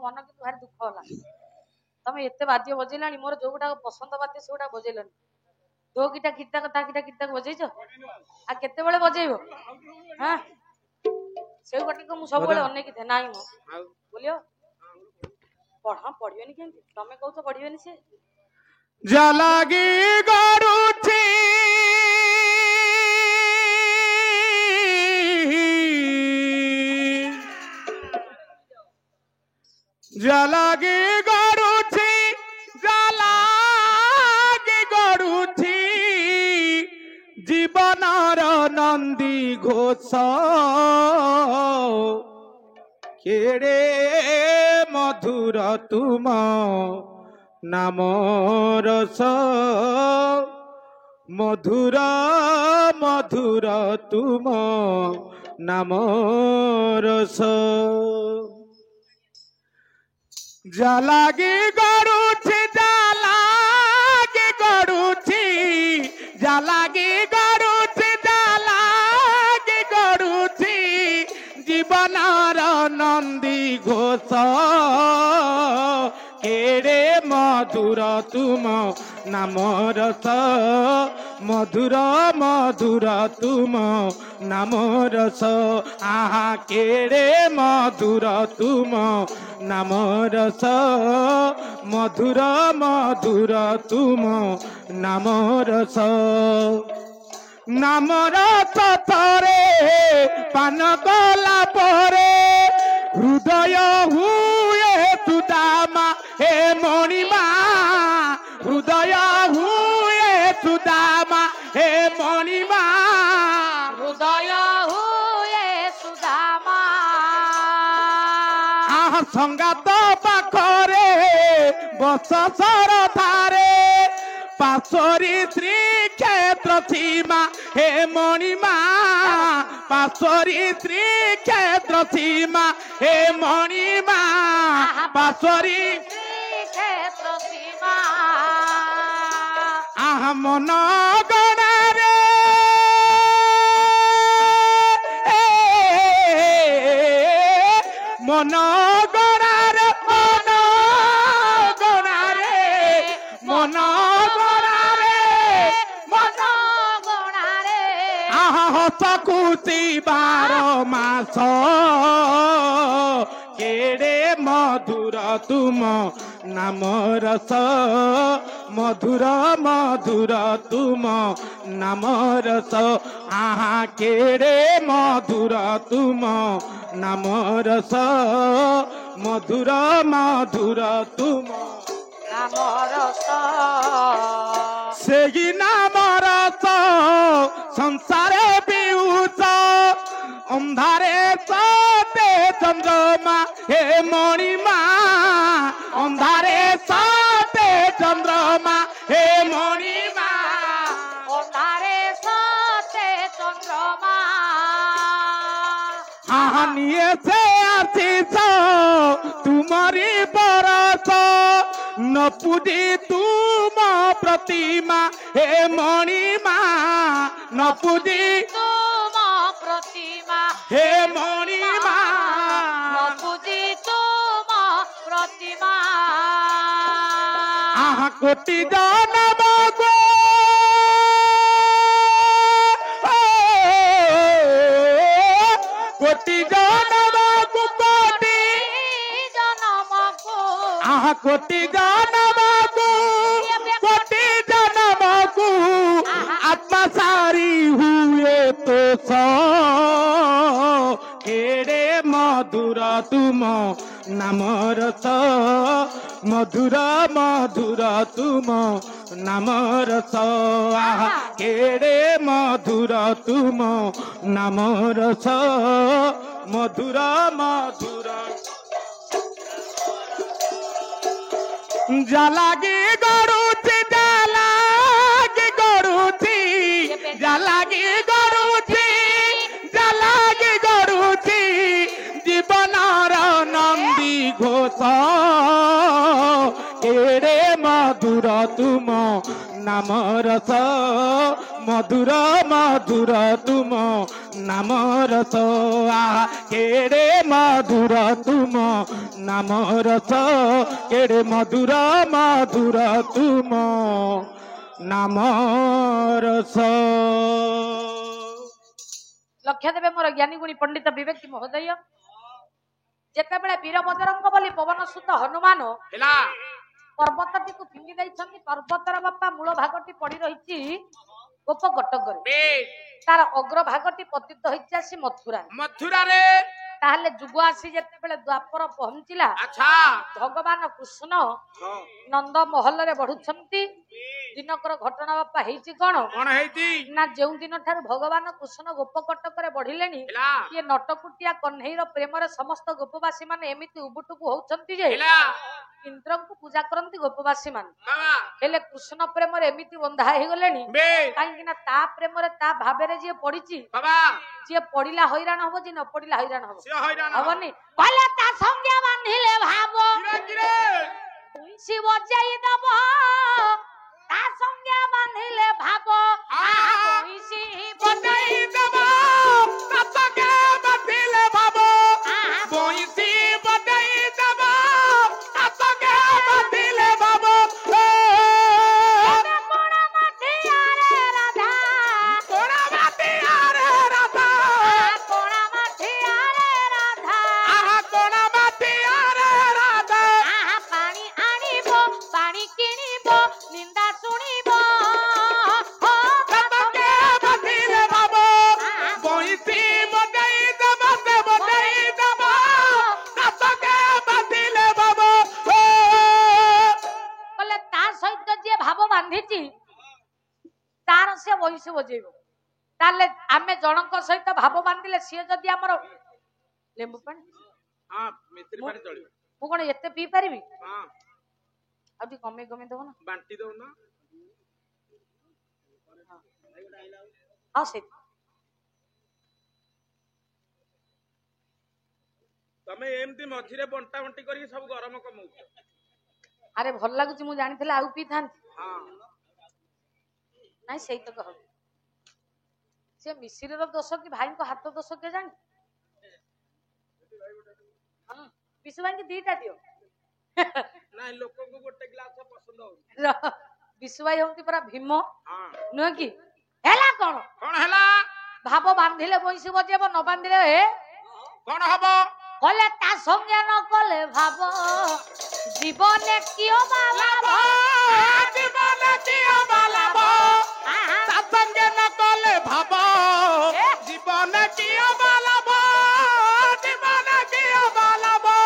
मन कि भारी दुख होला तमे एते वाद्य बजेलानी मोर जो गुटा पसंद वाद्य से गुटा बजेलनी दो किटा कीर्तक ता किटा कीर्तक बजेइछ आ केते बेले बजेइबो हां से गटी को मु सब बेले अने कि थे नाही मो बोलियो पढ़ा पढ़ियोनी केंती तमे कहू तो पढ़ियोनी से जलागी गरुथी जलागी गरुथी जलागी गरुथी जीवनर नंदी घोष केड़े मधुर तुम नाम रस मधुर मधुर तुम नाम रस जलागी गरुथी जलागी गरुथी जलागी गरुथी जलागी गरुथी जीवनर नंदी घोष केड़े मधुर तुम नाम रस मधुर मधुर तुम नाम रस आहा केड़े मधुर तुम नाम रस मधुर मधुर तुम नाम रस नाम रस थरे पान कला परे हृदय हुए सुदामा हे मणिमा हृदय हुए सुदामा हे मणिमा हृदय हुए सुदामा आह संगात पाखरे बस सरधारे पाशरी श्री क्षेत्र सीमा हे मणिमा पाशरी श्री क्षेत्र सीमा हे मणिमा पाशरी श्री क्षेत्र सीमा आह मन गणारे मन गणारे मन गणारे मन हसकुची 12 मास केड़े मधुर तुम नाम रस मधुर मधुर तुम नाम रस आहा केड़े मधुर तुम नाम रस मधुर मधुर तुम नाम रस सेही नाम रस संसारे पिउच अंधारे सते चंद्रमा हे मणिमा अंधारे सते चंद्रमा हे मणिमा अंधारे सते चंद्रमा हानिए से आशीष तुम्हारी बरस न पूजी तुम प्रतिमा हे मणिमा न पूजी तुम प्रतिमा हे मणिमा न पूजी तुम प्रतिमा आहा कोटि जन्म गो कोटि जन्म गो कोटि जन्म को आहा कोटि जन्म गो कोटि जन्म गो आत्मा सारी हुए तो सो केड़े मधुर तुम नाम रस मधुर मधुर तुम नाम रस आहा केड़े मधुर तुम नाम रस मधुर मधुर जलागी गरुथी जलागी गरुथी जलागी गरुथी जलागी गरुथी जीवनर नंदी घोष केड़े मधुर तुम नाम रस मधुर मधुर तुम नाम रस केड़े मधुर तुम नाम रस केड़े मधुर मधुर तुम नाम रस। लक्ष्य देवे मोर ज्ञानी गुणी पंडित विवेक महोदय जेते बेले वीरभद्रंग बोली पवन सुत हनुमान पर्वतटी को फिंगी दैछन्ति पर्वतर बापा मूल भागटी पड़ी रहिछि गोप कटकरे तार अग्र भागटी पतित होइछि आसी मथुरा रे ताहले जुग आसी जेते बेले द्वापर पहुंचिला अच्छा भगवान कृष्ण नंद महल रे बढ़ुछन्ति दिनकर घटना बापा हेछि कोन हेछि ना जेउ दिन ठार भगवान कृष्ण गोप कटकरे बढ़िलेनी ये नटकुटिया कन्हैर प्रेम रे समस्त गोपवासी माने एमिति उबुटुबु होउछन्ति जे इंद्र को पूजा करती गोपवासी मान हेले कृष्ण प्रेम रे एमिति बंधा हे गलेनी काहे ना ता प्रेम रे ता भाबे रे जे पड़िछि जे पड़िला हैरान हबो जे न पड़िला हैरान हबो से हैरान हबनी कहले ता संज्ञा बांधिले भाबो तुलसी बजाई दबो ता संज्ञा बांधिले भाबो तुलसी बजाई दबो ता संज्ञा बांधिले भाबो तुलसी बजाई दबो ता संज्ञा बांधिले भाबो कोणा माठिया रे राधा कोणा माठिया रे राधा कोणा माठिया रे राधा कोणा माठिया रे राधा पानी आनिबो पानी किनिबो निंदा सुनिबो ततके बांधिले भाबो बंसी बजाई दबो से बजाई दबो ततके बांधिले भाबो बोले ता सहित जे भाव बांधिछि तार से बंसी बजेइबो ताले आमे जनक सहित भाव बांधिले सिए जदी हमर लेंबू पानी हां मिस्त्री पानी चलिबो मु कोन एते पी परिबी हां आदि कमे कमे दो ना बांटी दो ना हां से तमे एमती मझिरे बंटा बंटी करी सब गरम कमौ अरे भल लागुची मु जानिथिले आउ पी थांती हां नहीं सही तो कह से मिश्री रो दोष कि भाई को हाथ दोष के जानी हां विशु भाई के दीटा दियो नहीं लोक को गोटे ग्लास पसंद हो विशु भाई होंती परा भीम हां न कि हैला कोन हैला भाव बांधिले बंसी बजेबो न बांधिले हे कोन हबो कले ता संज्ञा न कले भाव जीवने कियो बालाबो जीवने कियो बालाबो ता संज्ञा न कले भाव जीवने कियो बालाबो जीवने कियो बालाबो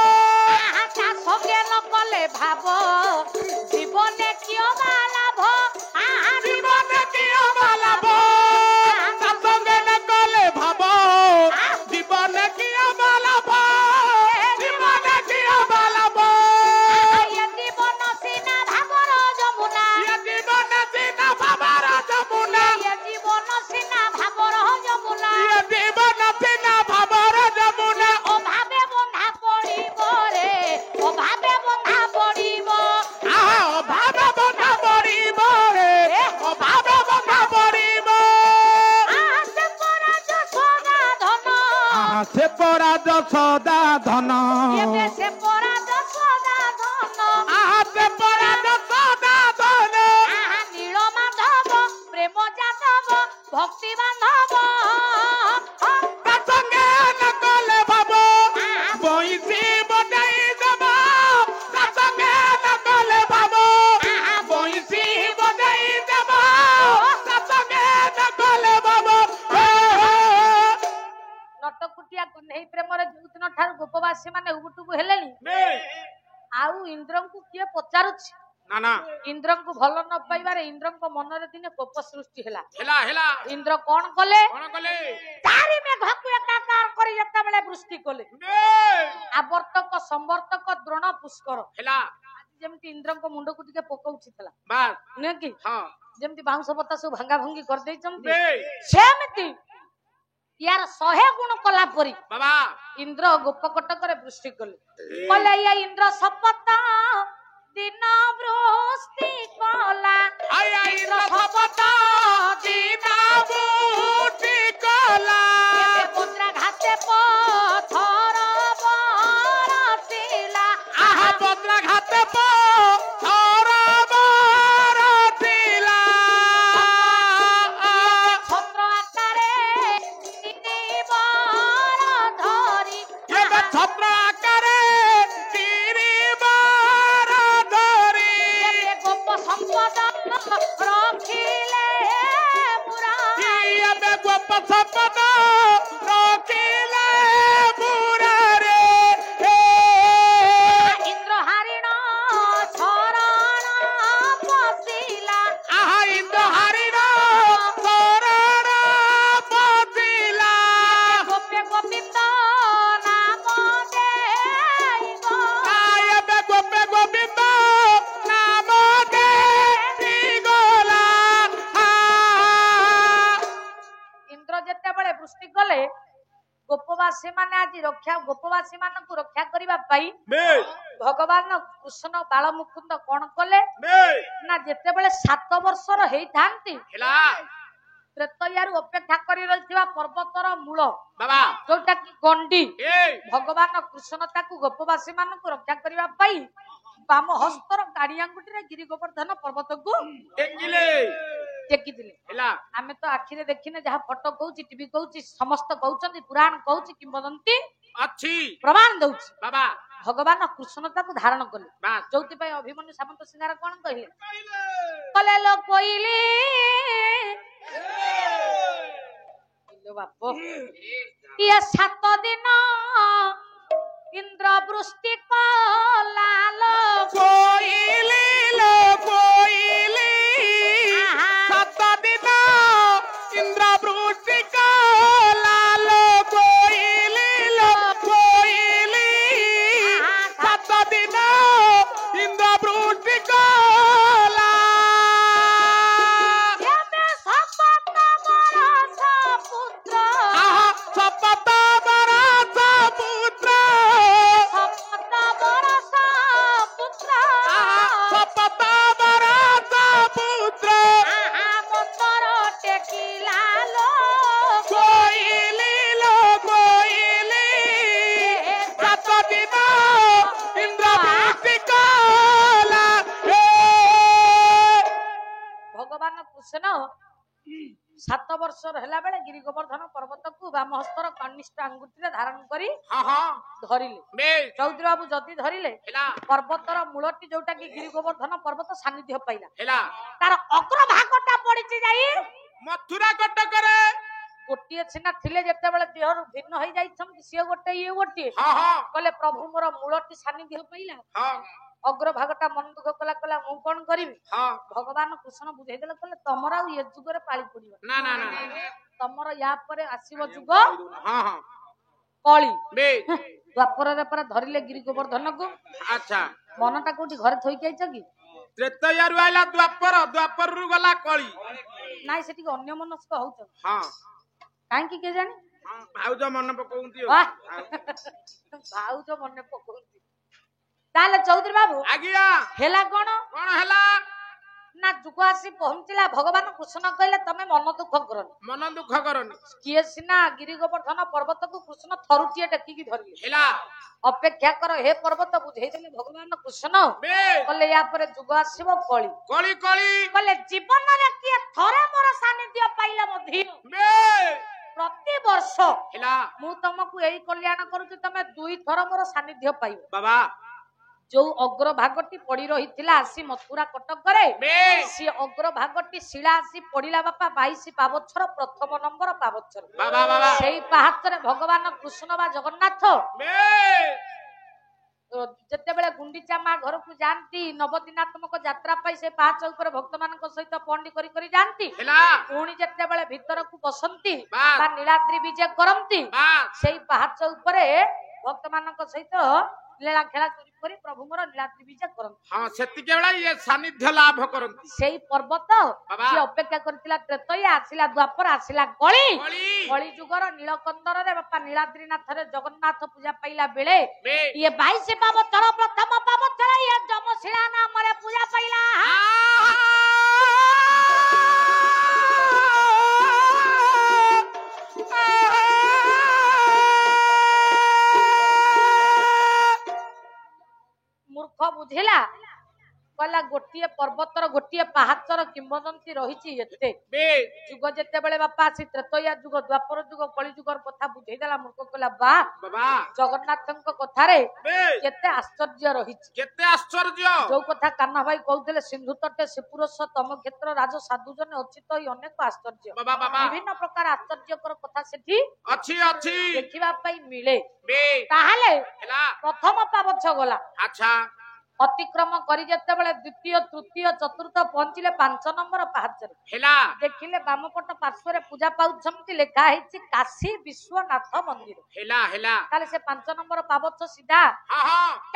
ता संज्ञा न कले भाव जीवने कियो बालाबो जीवने कियो बालाबो ता संज्ञा न कले भाव जीवने कियो बालाबो जीवने कियो बालाबो ये जीवन सीना भावर जमुना ये जीवन सीना भावर जमुना ये जीवन सीना भावर जमुना ये जीवन सीना भावर जमुना ओ भाबे बंधा पड़िबो रे ओ भाबे बंधा पड़िबो ओ भाबे बंधा पड़िबो रे ओ भाबे बंधा पड़िबो से परा जसोदा धन से परा जसोदा धन ये से परा जसोदा धन से परा जसोदा धन नील माधव प्रेम जादव भक्ति बांधव संगे न कले बाबो बंसी बजाई दबो संगे न कले बाबो बंसी बजाई दबो संगे न कले बाबो नटकुटिया कन्हई प्रेम रे जुदिन ठार गोपवासी माने उबुटुबु हेलेनी आउ इंद्र को किए पचारुछि ना ना इंद्र को भल न पाइबारे इंद्र को मन रे दिने कोप सृष्टि हेला हेला इंद्र कोन कले कले तारी में घकु एकाकार करी जत्ता बेले वृष्टि कले आवर्तक संवर्तक द्रोण पुष्कर हेला जेमति इंद्र को मुंड को टिके पोकउछि थला बात ने कि हां जेमति बाउंस पत्ता सब भांगा भंगी कर देइचंती सेमति यार 100 गुण कला परी बाबा इंद्र गोप कटक रे वृष्टि कले कले या इंद्र सपता दिन वृष्टि कला आया इंद्र सपता दिन बुटी कला मुद्रा घाटे पथर बरसिला आहा बद्रा घाटे पथर बरसिला छत्र आकारे बर धरी ଏବେ ଛତ୍ର ଆକାରେ ତିରିବାର ଧରି ଏବେ ଗୋପ ସମ୍ପଦ ରଖିଲେ ମୁରାରୀ ଏବେ ଗୋପ ସମ୍ପଦ ରଖିଲେ ମୁରାରେ ଇନ୍ଦ୍ର ହାରିଣ ଶରଣ ପଶିଲା ଆହା ଇନ୍ଦ୍ର ହାରିଣ ଶରଣ ପଶିଲା ଗୋପେ ଗୋବିନ୍ଦ ନାମ ଦେଇ ଏବେ ଗୋପେ ଗୋବିନ୍ଦ ନାମ ଦେଇଗଲା ଇନ୍ଦ୍ର ଯେତେବେଳେ ବୃଷ୍ଟି କଲେ ଗୋପବାସୀ ମାନେ ଆଜି ଗୋପବାସୀ ମାନଙ୍କୁ ରକ୍ଷା କରିବା ପାଇଁ ଭଗବାନ କୃଷ୍ଣ ବାଳ ମୁକୁନ୍ଦ କଣ କଲେ ନା ଯେତେବେଳେ 7 ବର୍ଷର ହେଇଥାନ୍ତି ହେଲା ତ୍ରେତୟାରୁ ଅପେକ୍ଷା କରି ରହିଥିବା ପର୍ବତର ମୂଳ ବାବା ଯୋଉଟା କି ଗଣ୍ଡି ଏ ଭଗବାନ କୃଷ୍ଣ ତାକୁ ଗୋପବାସୀ ମାନଙ୍କୁ ରକ୍ଷା କରିବା ପାଇଁ ବାମ ହସ୍ତର କାଣି ଆଙ୍ଗୁଠିରେ ଗିରି ଗୋବର୍ଦ୍ଧନ ପର୍ବତକୁ ଟେକିଲେ ଟେକିଥିଲେ ହେଲା ଆମେ ତ ଆଖିରେ ଦେଖିନେ ଯାହା ଫଟୋ କହୁଛି ଟିଭି କହୁଛି ସମସ୍ତ କହୁଛନ୍ତି ପୁରାଣ କହୁଛି କିମ୍ବଦନ୍ତୀ ଅଛି ପ୍ରମାଣ ଦଉଛି ବାବା ଭଗବାନ କୃଷ୍ଣ ତାକୁ ଧାରଣ କଲେ ବାସ୍ ଯୋଉଥିପାଇଁ ଅଭିମନ୍ୟୁ ସାମନ୍ତ ସିଂହାର କଣ କହିଲେ କଲେ ଲୋ କୋଇଲି ଇଲୋ ବାପ ଇଏ 7 ଦିନ ଇନ୍ଦ୍ର ବୃଷ୍ଟି କଲା ଲୋ କୋଇଲି ଲୋ କୋଇଲି ସାତ ଦିନ ଇନ୍ଦ୍ର ବୃଷ୍ଟି କଲା ଲୋ କୋଇଲି ଲୋ କୋଇଲି ସାତ ଦିନ ଇନ୍ଦ୍ର ବୃଷ୍ଟି କଲା ଏବେ ଶପଥ ବରଷ ପୁତ୍ର ଆହା ଶପଥ ବରଷ ପୁତ୍ର ଶପଥ ବରଷ ପୁତ୍ର ଶପଥ ବରଷ ପୁତ୍ର ମନ୍ତ୍ର ଟେକିଲା ଲୋ କୋଇଲି ଲୋ କୋଇଲି ସାତ ଦିନ ଇନ୍ଦ୍ର ବୃଷ୍ଟି କଲା ଭଗବାନ କୃଷ୍ଣ 7 ବର୍ଷର ହେଲା ବେଳେ ଗିରି ଗୋବର୍ଦ୍ଧନ ପର୍ବତକୁ ବାମ ହସ୍ତର କନିଷ୍ଠ ଆଙ୍ଗୁଠିରେ ଧାରଣ କରି ହଁ ହଁ ଧରିଲେ ବେଶ ଚୌଧୁରୀ ବାବୁ ଯଦି ଧରିଲେ ହେଲା ପର୍ବତର ମୂଳଟି ଯୋଉଟା କି ଗିରି ଗୋବର୍ଦ୍ଧନ ପର୍ବତ ସାନ୍ନିଧ୍ୟ ପାଇଲା ହେଲା ତାର ଅଗ୍ରଭାଗଟା ପଡିଛି ଯାଇ ମଥୁରା କଟକରେ ଗୋଟିଏ ସିନା ଥିଲେ ଯେତେବେଳେ ଦେହରୁ ଭିନ୍ନ ହେଇଯାଇଛନ୍ତି ସିଏ ଗୋଟେ ଇଏ ଗୋଟିଏ ହଁ ହଁ କହିଲେ ପ୍ରଭୁ ମୋର ମୂଳଟି ସାନ୍ନିଧ୍ୟ ପାଇଲା ହଁ ଅଗ୍ରଭାଗଟା ମନ ଦୁଃଖ କଲା ମୁଁ କଣ କରିବି ହଁ ଭଗବାନ କୃଷ୍ଣ ବୁଝେଇଦେଲେ କହିଲେ ତମର ଆଉ ଏ ଯୁଗରେ ପାଳି ପଡିବ ନା ନା ନା ତମର ୟା ପରେ ଆସିବ ଯୁଗ ହଁ ହଁ କଳି ବେଶ ଦ୍ୱାପରରେ ପରା ଧରିଲେ ଗିରି ଗୋବର୍ଦ୍ଧନକୁ ଆଚ୍ଛା ମନଟା କୋଉଠି ଘରେ ଥୋଇକି ଆଇଛ କି ତ୍ରେତୟାରୁ ଆଇଲା ଦ୍ୱାପରରୁ ଗଲା କଳି ନାଇଁ ସେଠିକି ଅନ୍ୟ ମନସ୍କ ହଉଛ ହଁ କାହିଁକି କେଜାଣି ହଁ ଭାଉଜ ମନେ ପକଉନ୍ତି ବାଃ! ଭାଉଜ ମନେ ପକଉଛି ତାହେଲେ ଚୌଧୁରୀ ବାବୁ ଆଜ୍ଞା ହେଲା କଣ କଣ ହେଲା ନା ଯୁଗ ଆସି ପହଞ୍ଚିଲା ଭଗବାନ କୃଷ୍ଣ କହିଲେ ତମେ ମନ ଦୁଃଖ କରନି ମନ ଦୁଃଖ କରନି କିଏ ସିନା ଗିରି ଗୋବର୍ଦ୍ଧନ ପର୍ବତକୁ କୃଷ୍ଣ ଥରୁଟିଏ ଟେକିକି ଧରିଲେ ହେଲା ଅପେକ୍ଷା କର ହେ ପର୍ବତ ବୁଝେଇଦେଲେ ଭଗବାନ କୃଷ୍ଣ ବେଶ କହିଲେ ୟା ପରେ ଯୁଗ ଆସିବ କଳି କଳି କଳି କହିଲେ ଜୀବନରେ କିଏ ଥରେ ମୋର ସାନ୍ନିଧ୍ୟ ପାଇଲେ ମଧ୍ୟ ବେଶ ପ୍ରତିବର୍ଷ ହେଲା ମୁଁ ତମକୁ ଏଇ କଲ୍ୟାଣ କରୁଛି ତମେ 2 ଥର ମୋର ସାନ୍ନିଧ୍ୟ ପାଇବ ବାବା ଯୋଉ ଅଗ୍ରଭାଗଟି ପଡି ରହିଥିଲା ଆସି ମଥୁରା କଟକରେ ବେଶ ସେ ଅଗ୍ରଭାଗଟି ଶିଳା ଆସି ପଡିଲା ବାପା 22 ପାବଛର ପ୍ରଥମ ନମ୍ବର ପାବଛର ବାବା ବାବା ସେଇ ପାହାଚରେ ଭଗବାନ କୃଷ୍ଣ ବା ଜଗନ୍ନାଥ ବେଶ ଯେତେବେଳେ ଗୁଣ୍ଡିଚା ମା ଘରକୁ ଯାଆନ୍ତି ନବଦିନାତ୍ମକ ଯାତ୍ରା ପାଇଁ ସେ ପାହାଚ ଉପରେ ଭକ୍ତମାନଙ୍କ ସହିତ ପଣ୍ଡି କରି କରି ଯାଆନ୍ତି ହେଲା ପୁଣି ଯେତେବେଳେ ଭିତରକୁ ବସନ୍ତି ବାସ୍। ବା ନୀଳାଦ୍ରି ବିଜେ କରନ୍ତି ବାସ୍। ସେଇ ପାହାଚ ଉପରେ ଭକ୍ତମାନଙ୍କ ସହିତ ଲୀଳା ଖେଳା କରି କରି ପ୍ରଭୁ ମୋର ନୀଳାଦ୍ରି ବିଜେ କରନ୍ତି ହଁ ସେତିକି ବେଳେ ଇଏ ସାନ୍ନିଧ୍ୟ ଲାଭ କରନ୍ତି ସେଇ ପର୍ବତ ବାବା। ସିଏ ଅପେକ୍ଷା କରିଥିଲା ତ୍ରେତୟା ଆସିଲା ଦ୍ୱାପର ଆସିଲା କଳି କଳି କଳି ଯୁଗର ନୀଳକନ୍ଦରରେ ବାପା ନୀଳାଦ୍ରିନାଥରେ ଜଗନ୍ନାଥ ପୂଜା ପାଇଲା ବେଳେ ବେଶ ଇଏ 22 ପାବଛର ପ୍ରଥମ ପାବଛର ଇଏ ଯମଶିଳା ନାମରେ ପୂଜା ପାଇଲା ବୁଝିଲା କହିଲା ଗୋଟିଏ ପର୍ବତର ଗୋଟିଏ ପାହାଚର କିମ୍ବଦନ୍ତୀ ରହିଛି ଏତେ ଯୁଗ ଯେତେବେଳେ ବାପା ଆସି ତ୍ରେତୟା ଯୁଗ ଦ୍ୱାପର ଯୁଗ କଳି ଯୁଗର କଥା ବୁଝେଇଦେଲା ମୂର୍ଖ କହିଲା ବାବା ଜଗନ୍ନାଥଙ୍କ କଥାରେ କେତେ ଆଶ୍ଚର୍ଯ୍ୟ ରହିଛି କେତେ ଆଶ୍ଚର୍ଯ୍ୟ ଯୋଉ କଥା କାହ୍ନା ଭାଇ କହୁଥିଲେ ସିନ୍ଧୁ ତଟେ ଶ୍ରୀପୁରୁଷ ତମ କ୍ଷେତ୍ର ରାଜ ସାଧୁ ଜନେ ଅଚିତ ଅନେକ ଆଶ୍ଚର୍ଯ୍ୟ ବିଭିନ୍ନ ପ୍ରକାର ଆଶ୍ଚର୍ଯ୍ୟକର କଥା ସେଠି ଅଛି ଅଛି ଦେଖିବା ପାଇଁ ମିଳେ ତାହେଲେ ପ୍ରଥମ ପାବଛ ଗଲା ଆଚ୍ଛା ଅତିକ୍ରମ କରି ଯେତେବେଳେ ଦ୍ୱିତୀୟ ତୃତୀୟ ଚତୁର୍ଥ ପହଞ୍ଚିଲେ 5 ନମ୍ବର ପାହାଚରେ ହେଲା ଦେଖିଲେ ବାମପଟ ପାର୍ଶ୍ୱରେ ପୂଜା ପାଉଛନ୍ତି ଲେଖା ହେଇଛି କାଶୀ ବିଶ୍ୱନାଥ ମନ୍ଦିର ହେଲା ହେଲା ତାହେଲେ ସେ 5 ନମ୍ବର ପାବଛ ସିଧା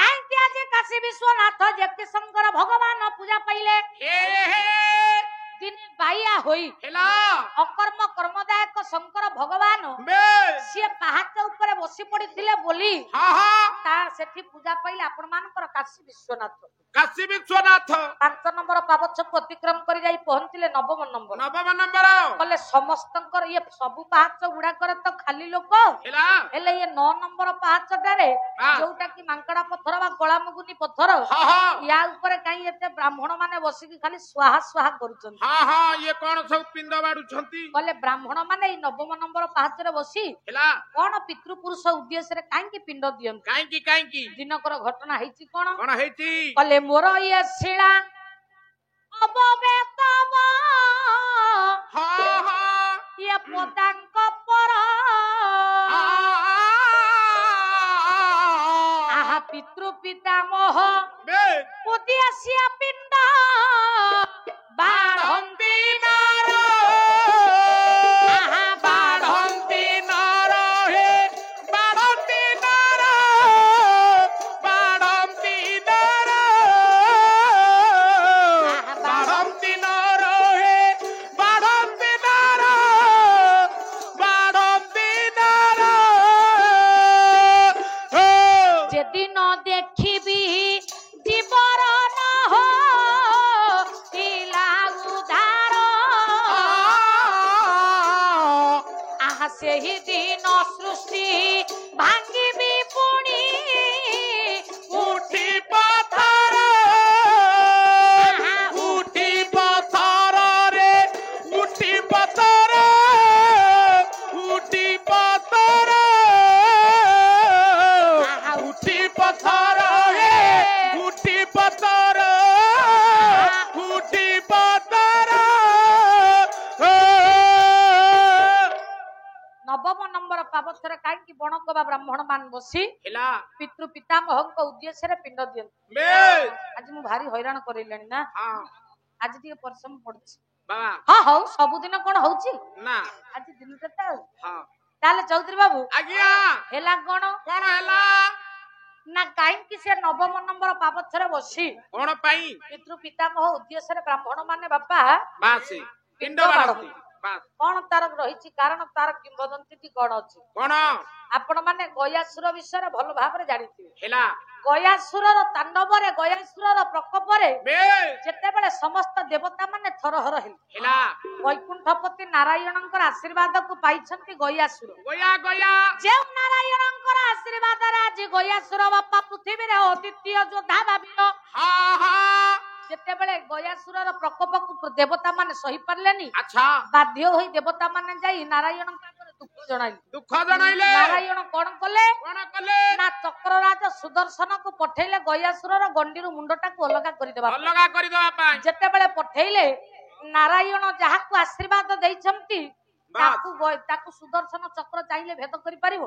କାହିଁକି ଆଜି କାଶୀ ବିଶ୍ୱନାଥ ଯେତେ ଶଙ୍କର ଭଗବାନ ପୂଜା ପାଇଲେ ଦିନେ ବାଇଆ ହୋଇ ହେଲା ଅକର୍ମ କର୍ମଦାୟକ ଶଙ୍କର ଭଗବାନ ସିଏ ପାହାଚ ଉପରେ ବସି ପଡିଥିଲେ ବୋଲି ସେଠି ପୂଜା ପାଇଲେ ଆପଣ ମାନଙ୍କର କାଶୀ ବିଶ୍ୱନାଥ 5 ନମ୍ବର ପାବଛକୁ ଅତିକ୍ରମ କରି ଯାଇ ପହଞ୍ଚିଲେ 9ମ ନମ୍ବର କହିଲେ ସମସ୍ତଙ୍କର ଇଏ ସବୁ ପାହାଚ ଗୁଡାକରେ ତ ଖାଲି ଲୋକ ହେଲେ ଇଏ 9 ନମ୍ବର ପାହାଚଟାରେ ଯୋଉଟା କି ମାଙ୍କଡା ପଥର ବା କଳାମୁଗୁନି ପଥର ୟା ଉପରେ କାହିଁ ଏତେ ବ୍ରାହ୍ମଣ ମାନେ ବସିକି ଖାଲି ସ୍ୱାହା ସ୍ୱାହା କରୁଛନ୍ତି ଇଏ କଣ ସବୁ ପିଣ୍ଡ ବାଡୁଛନ୍ତି କହିଲେ ବ୍ରାହ୍ମଣ ମାନେ ଏଇ 9ମ ନମ୍ବର ପାହାଚରେ ବସି କଣ ପିତୃପୁରୁଷ ଉଦ୍ଦେଶ୍ୟରେ କାହିଁକି ପିଣ୍ଡ ଦିଅନ୍ତି କାହିଁକି ଦିନକର ଘଟଣା ହେଇଛି କଣ ହେଇଛି କହିଲେ ମୋର ଇଏ ଶିଳା ଅବବେତବ ଇଏ ପଦାଙ୍କ ପର ଆହା ପିତୃ ପିତାମହ ଉଦ୍ଦେଶ୍ୟ ପିଣ୍ଡ ବାଢନ୍ତି ସେହି ଦିନ ସୃଷ୍ଟି ଭାଙ୍ଗିବି ପୁଣି ଉଠି ପଥରରେ ପାବଛରେ କାହିଁକି ବଣକ ବା ବ୍ରାହ୍ମଣ ମାନ ବସି ପିତୃ ପିତାମହଙ୍କ ଉଦ୍ଦେଶ୍ୟରେ ପିଣ୍ଡ ଦିଅନ୍ତି ଆଜି ମୁଁ ଭାରି ହଇରାଣ କରେଇଲେଣି ନା ଆଜି ଟିକେ ପରିଶ୍ରମ ପଡୁଛି ହଁ ହଉ ସବୁଦିନ କଣ ହଉଛି ନା ଆଜି ଦିନଟା ତ ତାହେଲେ ଚୌଧୁରୀ ବାବୁ ଆଜ୍ଞା ହେଲା କଣ ହେଲା ନା କାହିଁକି ସେ 9ମ ନମ୍ବର ପାବଛରେ ବସି କଣ ପାଇଁ ପିତୃ ପିତାମହ ଉଦ୍ଦେଶ୍ୟରେ ବ୍ରାହ୍ମଣ ମାନେ ବାପା ପିଣ୍ଡ ବାଡନ୍ତି କଣ ତାର ରହିଛି କାରଣ ତାର କିମ୍ବଦନ୍ତୀ କଣ ଅଛି କଣ ଆପଣ ମାନେ ଗୟାସୁର ବିଷୟରେ ଭଲ ଭାବରେ ଜାଣିଥିବେ ହେଲା ଗୟାସୁରର ତାଣ୍ଡବରେ ଗୟାସୁରର ପ୍ରକୋପରେ ଯେତେବେଳେ ସମସ୍ତ ଦେବତା ମାନେ ଥରହର ହେଲା ବୈକୁଣ୍ଠପତି ନାରାୟଣଙ୍କର ଆଶୀର୍ବାଦକୁ ପାଇଛନ୍ତି ଗୟାସୁର ଯେଉଁ ନାରାୟଣଙ୍କର ଆଶୀର୍ବାଦରେ ଆଜି ଗୟାସୁର ବାପା ପୃଥିବୀରେ ଅଦ୍ୱିତୀୟ ଯୋଦ୍ଧା ଭାବିଲ ଯେତେବେଳେ ଗୟାସୁରର ପ୍ରକୋପକୁ ଦେବତା ମାନେ ସହି ପାରିଲେନି ବାଧ୍ୟ ହୋଇ ଦେବତା ମାନେ ଯାଇ ନାରାୟଣଙ୍କ ଦୁଃଖ ଜଣାଇଲେ ନାରାୟଣ କଣ କଲେ ନା ଚକ୍ରରାଜ ସୁଦର୍ଶନକୁ ପଠେଇଲେ ଗୟାସୁରର ଗଣ୍ଡିରୁ ମୁଣ୍ଡଟାକୁ ଅଲଗା କରିଦେବା ପାଇଁ ଯେତେବେଳେ ପଠେଇଲେ ନାରାୟଣ ଯାହାକୁ ଆଶୀର୍ବାଦ ଦେଇଛନ୍ତି ତାକୁ ସୁଦର୍ଶନ ଚକ୍ର ଚାହିଁଲେ ଭେଦ କରିପାରିବ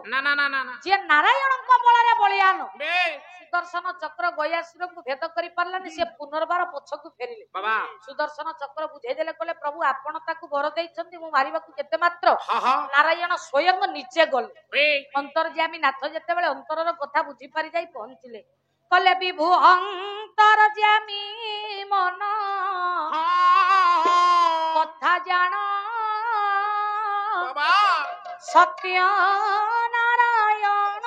ଯିଏ ନାରାୟଣଙ୍କ ବଳରେ ବଳିୟାନ ସୁଦର୍ଶନ ଚକ୍ର ଗୟାସୁରଙ୍କୁ ଭେଦ କରି ପାରିଲାନି ସେ ପୁନର୍ବାର ପଛକୁ ଫେରିଲେ ସୁଦର୍ଶନ ଚକ୍ର ବୁଝେଇଦେଲେ କହିଲେ ପ୍ରଭୁ ଆପଣ ତାକୁ ବର ଦେଇଛନ୍ତି ମୁଁ ମାରିବାକୁ କେତେ ମାତ୍ର ନାରାୟଣ ସ୍ୱୟଂ ନିଜେ ଗଲେ ଅନ୍ତର୍ଯାମୀ ନାଥ ଯେତେବେଳେ ଅନ୍ତରର କଥା ବୁଝି ପାରି ଯାଇ ପହଞ୍ଚିଲେ କହିଲେ ବିଭୁ ଅନ୍ତର୍ଯାମୀ ମନ କଥା ଜାଣ ସତ୍ୟ ନାରାୟଣ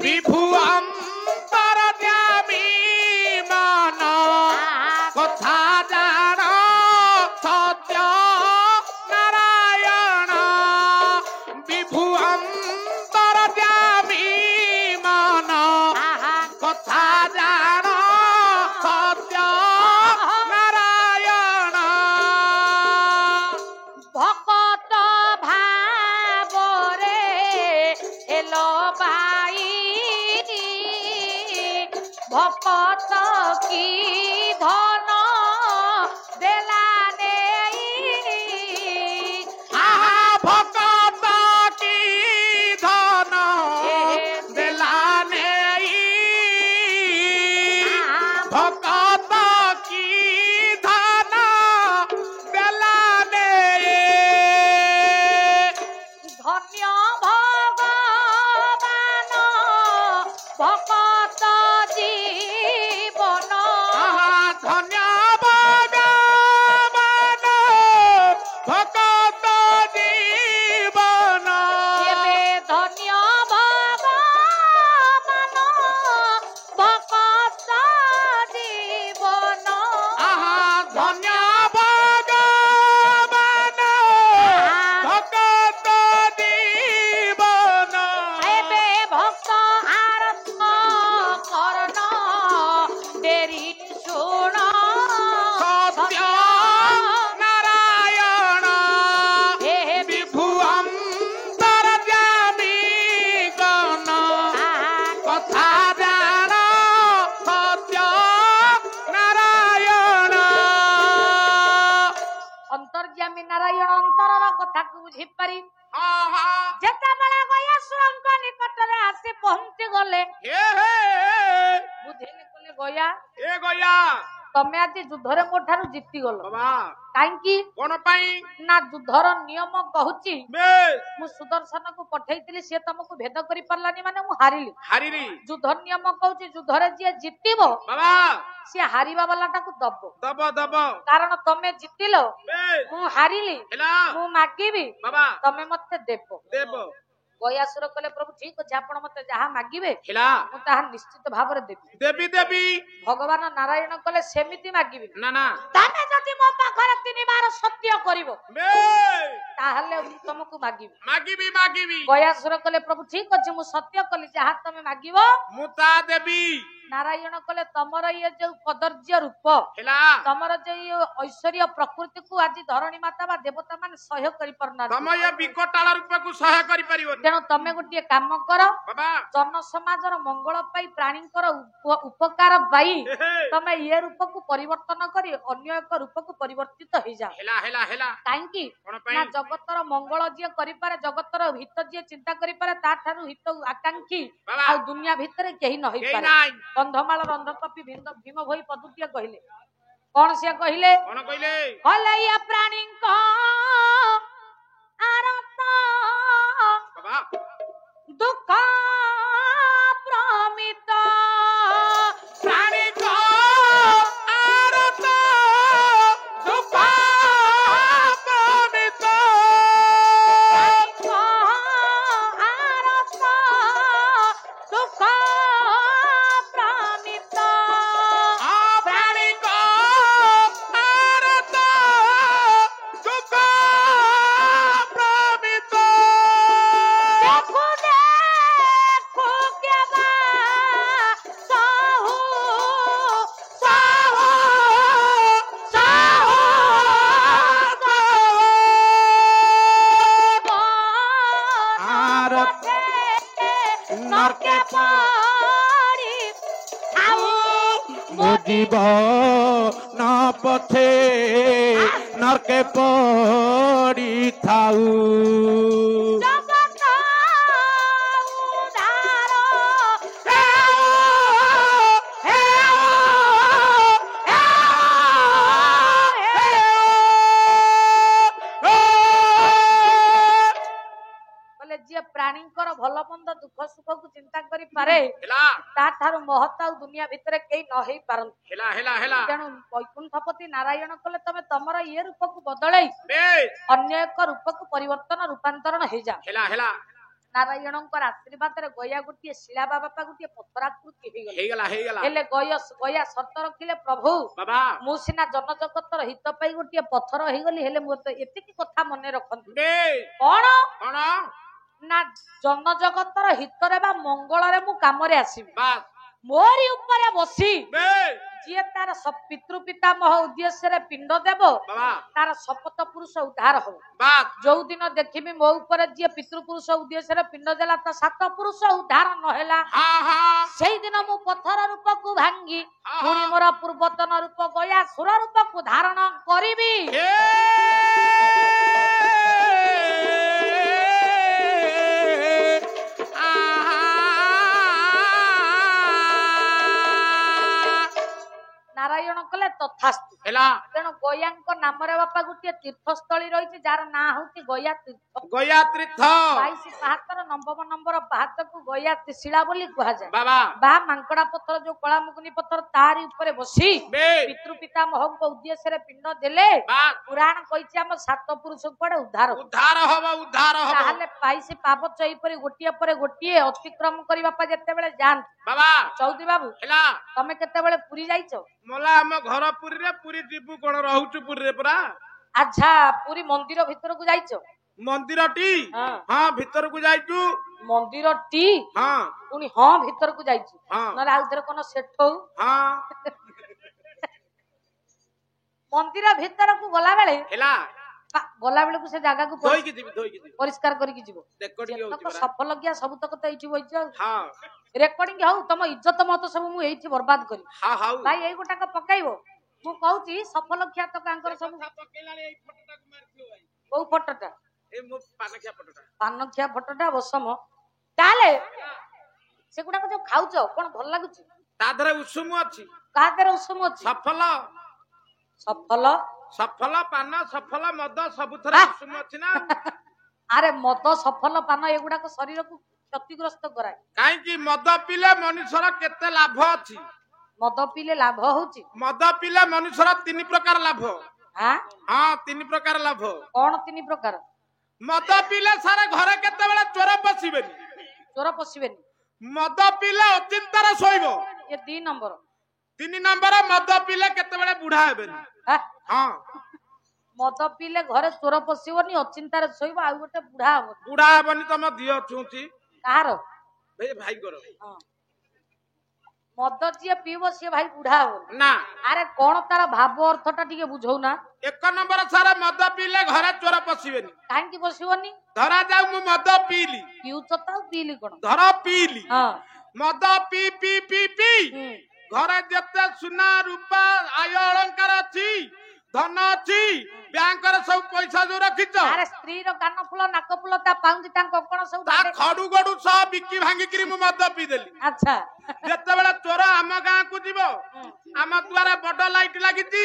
ବିଭୁ ଅନ୍ତର୍ଯାମୀ ମନ କଥା ଜାଣ ସତ୍ୟ ନାରାୟଣ ବିଭୁ ଅନ୍ତର୍ଯାମୀ ମନ କଥା ଜାଣ लो भाई भक्त की धन देला नेई आहा भक्त की धन देला नेई भक्त की धन देला नेई धन्य भगवान भक्त जीवन आहा धन्य भगवान भक्त जीवन एबे धन्य भगवान भक्त जीवन आहा धन्य भगवान भक्त जीवन एबे भक्त आरत करण डेरी शुण सत्य नारायण हे विभु अंतर्यामी गण कथा जान सत्य नारायण अंतर्यामी नारायण अंतरर कथा को बुझी पारि आहा जेतेबेले गयासुरଙ୍କ निकटरे आसी पहुंची गले हे हे बुझेले कले गया ए गया तमे आजी युद्धरे मोठारु जीती गलो बाबा काहेकि कोन पाई ना युद्धर नियम कहूची बे मु सुदर्शन को पठेइतिली से तुमको भेद करि परलानी माने मु हारिली हारिरी युद्ध नियम कहूची युद्धरे जे जीतिबो बाबा से हारिबा वालाटा को दबो दब दब कारण तमे जीतिलो बे मु हारिली हेला मु मागिबी बाबा तमे मते देबो देव गयासुर कले प्रभु ठीक अछि आपण मते जहा मागिबे हेला मु ताहा निश्चित भाबरे देबी देवी देवी भगवान नारायण कले सेमिति मागिबी ना ना तमे जदि मो पाखरे 3 बार सत्य करिवो बे ताहले मु तुमको मागिबी मागिबी मागिबी गयासुर कले प्रभु ठीक अछि मु सत्य कली जहा तमे मागिबो मुता देवी नारायण कले तमर ये जो कदर्य रूप हेला तमर जो ये ऐश्वर्य प्रकृति को आज धरणी माता बा देवता माने सह्य करि परना समय विकटाल रूप को सहाय करि परिबो तेणु तमे गोटे काम कर बाबा जन समाजर मंगल पाई प्राणींकर उपकार पाई हे हे तमे ये रूप को परिवर्तन करी अन्य एक रूप को परिवर्तित हो जाओ हेला हेला हेला काहेकि कोन ना पाई जगतर मंगल जे करि पारे जगतर हित जे चिंता करि पारे ता थारु हित आकांक्षी बाबा आ दुनिया भितरे केही न होई केही पारे नाइ कंधमाल रंधकपि भीम भई पदुटिया कहिले कोन से कहिले कोन कइले हलैया प्राणींक आरत बाबा दुख प्रमित प्राणी को आरत दुख प्रमित आरत दुख प्रमित प्राणी को आरत दुख प्रमित देखो देखो क्या बा साहू साहो साहो आरत नरके पारी आऊ मोजीब न पथे नरके पड़ी थाऊ जगत उधार बोले जे प्राणींकर भल मंद दुख सुख को चिंता करि पारे ता थारु महत आ दुनिया भितरे केही न होई पारन तेणु वैकुंठपति नारायण कले तमे तमर ये रूप को बदलाई अन्य एक रूप को परिवर्तन रूपांतरण हो जा नारायण आशीर्वाद रे गया गोटे शिला बाबा गोटे पथराकृति हेले गया सत रखिले प्रभु मु सिना जन जगतर हित पाई गोटे पथर हो गली हेले मोर एतिकी कथा मने रखंतु कोन ना जन जगतर हितरे बा मंगल रे मु काम रे आसीबी मोरी ऊपर बसी ଯିଏ ତାର ପିତୃ ପିତାମହ ଉଦ୍ଦେଶ୍ୟରେ ପିଣ୍ଡ ଦେବ ବାବା ତାର ଶପଥ ପୁରୁଷ ଉଦ୍ଧାର ହବ। ବାସ୍ ଯୋଉ ଦିନ ଦେଖିବି ମୋ ଉପରେ ଯିଏ ପିତୃପୁରୁଷ ଉଦ୍ଦେଶ୍ୟରେ ପିଣ୍ଡ ଦେଲା ତା ସାତ ପୁରୁଷ ଉଦ୍ଧାର ନହେଲା ହଁ ହଁ ସେଇଦିନ ମୁଁ ପଥର ରୂପକୁ ଭାଙ୍ଗି ହଁ। ପୁଣି ମୋର ପୂର୍ବତନ ରୂପ ଗୟାସୁର ରୂପକୁ ଧାରଣ କରିବି। ନାରାୟଣ କଲେ ତଥାସ୍ତୁ। ହେଲା ତେଣୁ ଗୟାଙ୍କ ନାମରେ ବାପା ଗୋଟିଏ ତୀର୍ଥସ୍ଥଳୀ ରହିଛି ଯାହାର ନାଁ ହଉଛି ଗୟା ତୀର୍ଥ। ଗୟା ତୀର୍ଥ 22 ପାହାଚର ନବମ ନମ୍ବର ପାହାଚକୁ ଗୟା ତ୍ରିଶିଳା ବୋଲି କୁହାଯାଏ। ବାବା ବା ମାଙ୍କଡା ପଥର ଯୋଉ କଳାମୁଗୁନି ପଥର ତାରି ଉପରେ ବସି ବେ ପିତୃ ପିତାମହଙ୍କ ଉଦ୍ଦେଶ୍ୟରେ ପିଣ୍ଡ ଦେଲେ ବାସ୍ ପୁରାଣ କହିଛି ଆମ ସାତ ପୁରୁଷ କୁଆଡେ ଉଦ୍ଧାର ହବ। ଉଦ୍ଧାର ହବ ତାହେଲେ 22 ପାବଚ ଏହିପରି ଗୋଟିଏ ପରେ ଗୋଟିଏ ଅତିକ୍ରମ କରି ବାପା ଯେତେବେଳେ ଯାଆନ୍ତି। ବାବା ଚୌଧୁରୀ ବାବୁ ହେଲା ତମେ କେତେବେଳେ ପୁରୀ ଯାଇଛ? ମଲା ଆମ ଘର ପୁରୀରେ ପୁରୀ ଯିବୁ କଣ ରହୁଛୁ ପୁରୀରେ ପୁରା। ଆଚ୍ଛା ପୁରୀ ମନ୍ଦିର ଭିତରକୁ ଯାଇଛ? ମନ୍ଦିରଟି ହଁ ହଁ ଭିତରକୁ ଯାଇଛୁ ମନ୍ଦିରଟି ହଁ ପୁଣି ହଁ ଭିତରକୁ ଯାଇଛି ହଁ ନହେଲେ ଆଉ ଥରେ କଣ ସେଠଉ ହଁ ମନ୍ଦିର ଭିତରକୁ ଗଲା ବେଳେ ହେଲା ଗଲା ବେଳକୁ ସେ ଜାଗାକୁ ଧୋଇକି ଯିବି ପରିଷ୍କାର କରିକି ଯିବ। ରେକର୍ଡିଂ ହଉଛି ପରା। ସଫଳ ଗିଆ ସବୁ ତକ ତ ଏଇଠି ବଇଛ ଆଉ ହଁ ରେକର୍ଡିଂ ହଉ ତମ ଇଜ୍ଜତ ମତ ସବୁ ମୁଁ ଏଇଠି ବର୍ବାଦ କରିବି। ହଁ ହଉ ଭାଇ ଏଇ ଗୋଟାକ ପକେଇବ ମୁଁ କହୁଛି ସଫଳ ଖିଆ ତକାଙ୍କର ସବୁ ପକେଇଲାଣି ଏଇ ଫଟୋଟାକୁ ମାରିଥିବ ଭାଇ କୋଉ ଫଟୋଟା? ଏଇ ମୋ ପାନଖିଆ ଫଟୋଟା ପାନଖିଆ ଫଟୋଟା ବସମ। ତାହେଲେ ସେଗୁଡାକ ଯୋଉ ଖାଉଛ କଣ ଭଲ ଲାଗୁଛି? ତା ଦେହରେ ଉଷୁମ ଅଛି କାହା ଦେହରେ ଉଷୁମ ଅଛି? ସଫଲ ସଫଲ ସଫଲ ପାନ ସଫଲ ମଦ ସବୁଥିରେ ଉଷୁମ ଅଛି ନା। ଆରେ ମଦ ସଫଲ ପାନ ଏଗୁଡାକ ଶରୀରକୁ କ୍ଷତିଗ୍ରସ୍ତ କରାଏ। କାହିଁକି ମଦ ପିଇଲେ ମଣିଷର କେତେ ଲାଭ ଅଛି? ମଦ ପିଇଲେ ଲାଭ ହଉଛି? ମଦ ପିଇଲେ ମଣିଷର 3 ପ୍ରକାର ଲାଭ। ହଁ 3 ପ୍ରକାର ଲାଭ। କଣ 3 ପ୍ରକାର? ମଦ ପିଇଲେ ସାରା ଘରେ କେତେବେଳେ ଚୋର ପଶିବେନି। ଚୋର ପଶିବେନି। ମଦ ପିଇଲେ ଅଚିନ୍ତାରେ ଶୋଇବ। ଏ 2 ନମ୍ବର। 3 ନମ୍ବର ମଦ ପିଇଲେ କେତେବେଳେ ବୁଢା ହେବେନି। ହଁ ମଦ ପିଇଲେ ଘରେ ଚୋର ପଶିବନି ଅଚିନ୍ତାରେ ଶୋଇବ ଆଉ ଗୋଟେ ବୁଢା ହବ। ବୁଢା ହେବନି ତମ ଦିହ ଛୁଞ୍ଚି କାହାର? ଭାଇଙ୍କର। ମଦ ଯିଏ ପିଇବ ସିଏ ଭାଇ ବୁଢା ହବ ନା। ଆରେ କଣ ତାର ଭାବ ଅର୍ଥ ଟା ଟିକେ ବୁଝଉନା। 1 ନମ୍ବର ସାରା ମଦ ପିଇଲେ ଘରେ ଚୋର ପଶିବେନି। କାହିଁକି ପଶିବନି? ଧରା ଯାଉ ମୁଁ ମଦ ପିଇଲି। ପିଉଛ ତ ପିଇଲି କଣ? ଧର ପିଇଲି ମଦ ପି ପି ପି ପି ଘରେ ଯେତେ ସୁନା ରୂପା ଆୟ ଅଳଙ୍କାର ଅଛି ଧନ ଅଛି ବ୍ୟାଙ୍କରେ ସବୁ ପଇସା ଯୋଉ ରଖିଛ ଆରେ ସ୍ତ୍ରୀର କାନ ଫୁଲ ନାକ ଫୁଲ ତା ପାଉଁଜି ତା କଣ ସବୁ ତା ଖଡୁ ଗଡୁ ସହ ବିକି ଭାଙ୍ଗିକିରି ମୁଁ ମଦ ପିଇଦେଲି। ଆଚ୍ଛା ଯେତେବେଳେ ଚୋର ଆମ ଗାଁକୁ ଯିବ ଆମ ଦୁଆରେ ବଡ ଲାଇଟ ଲାଗିଛି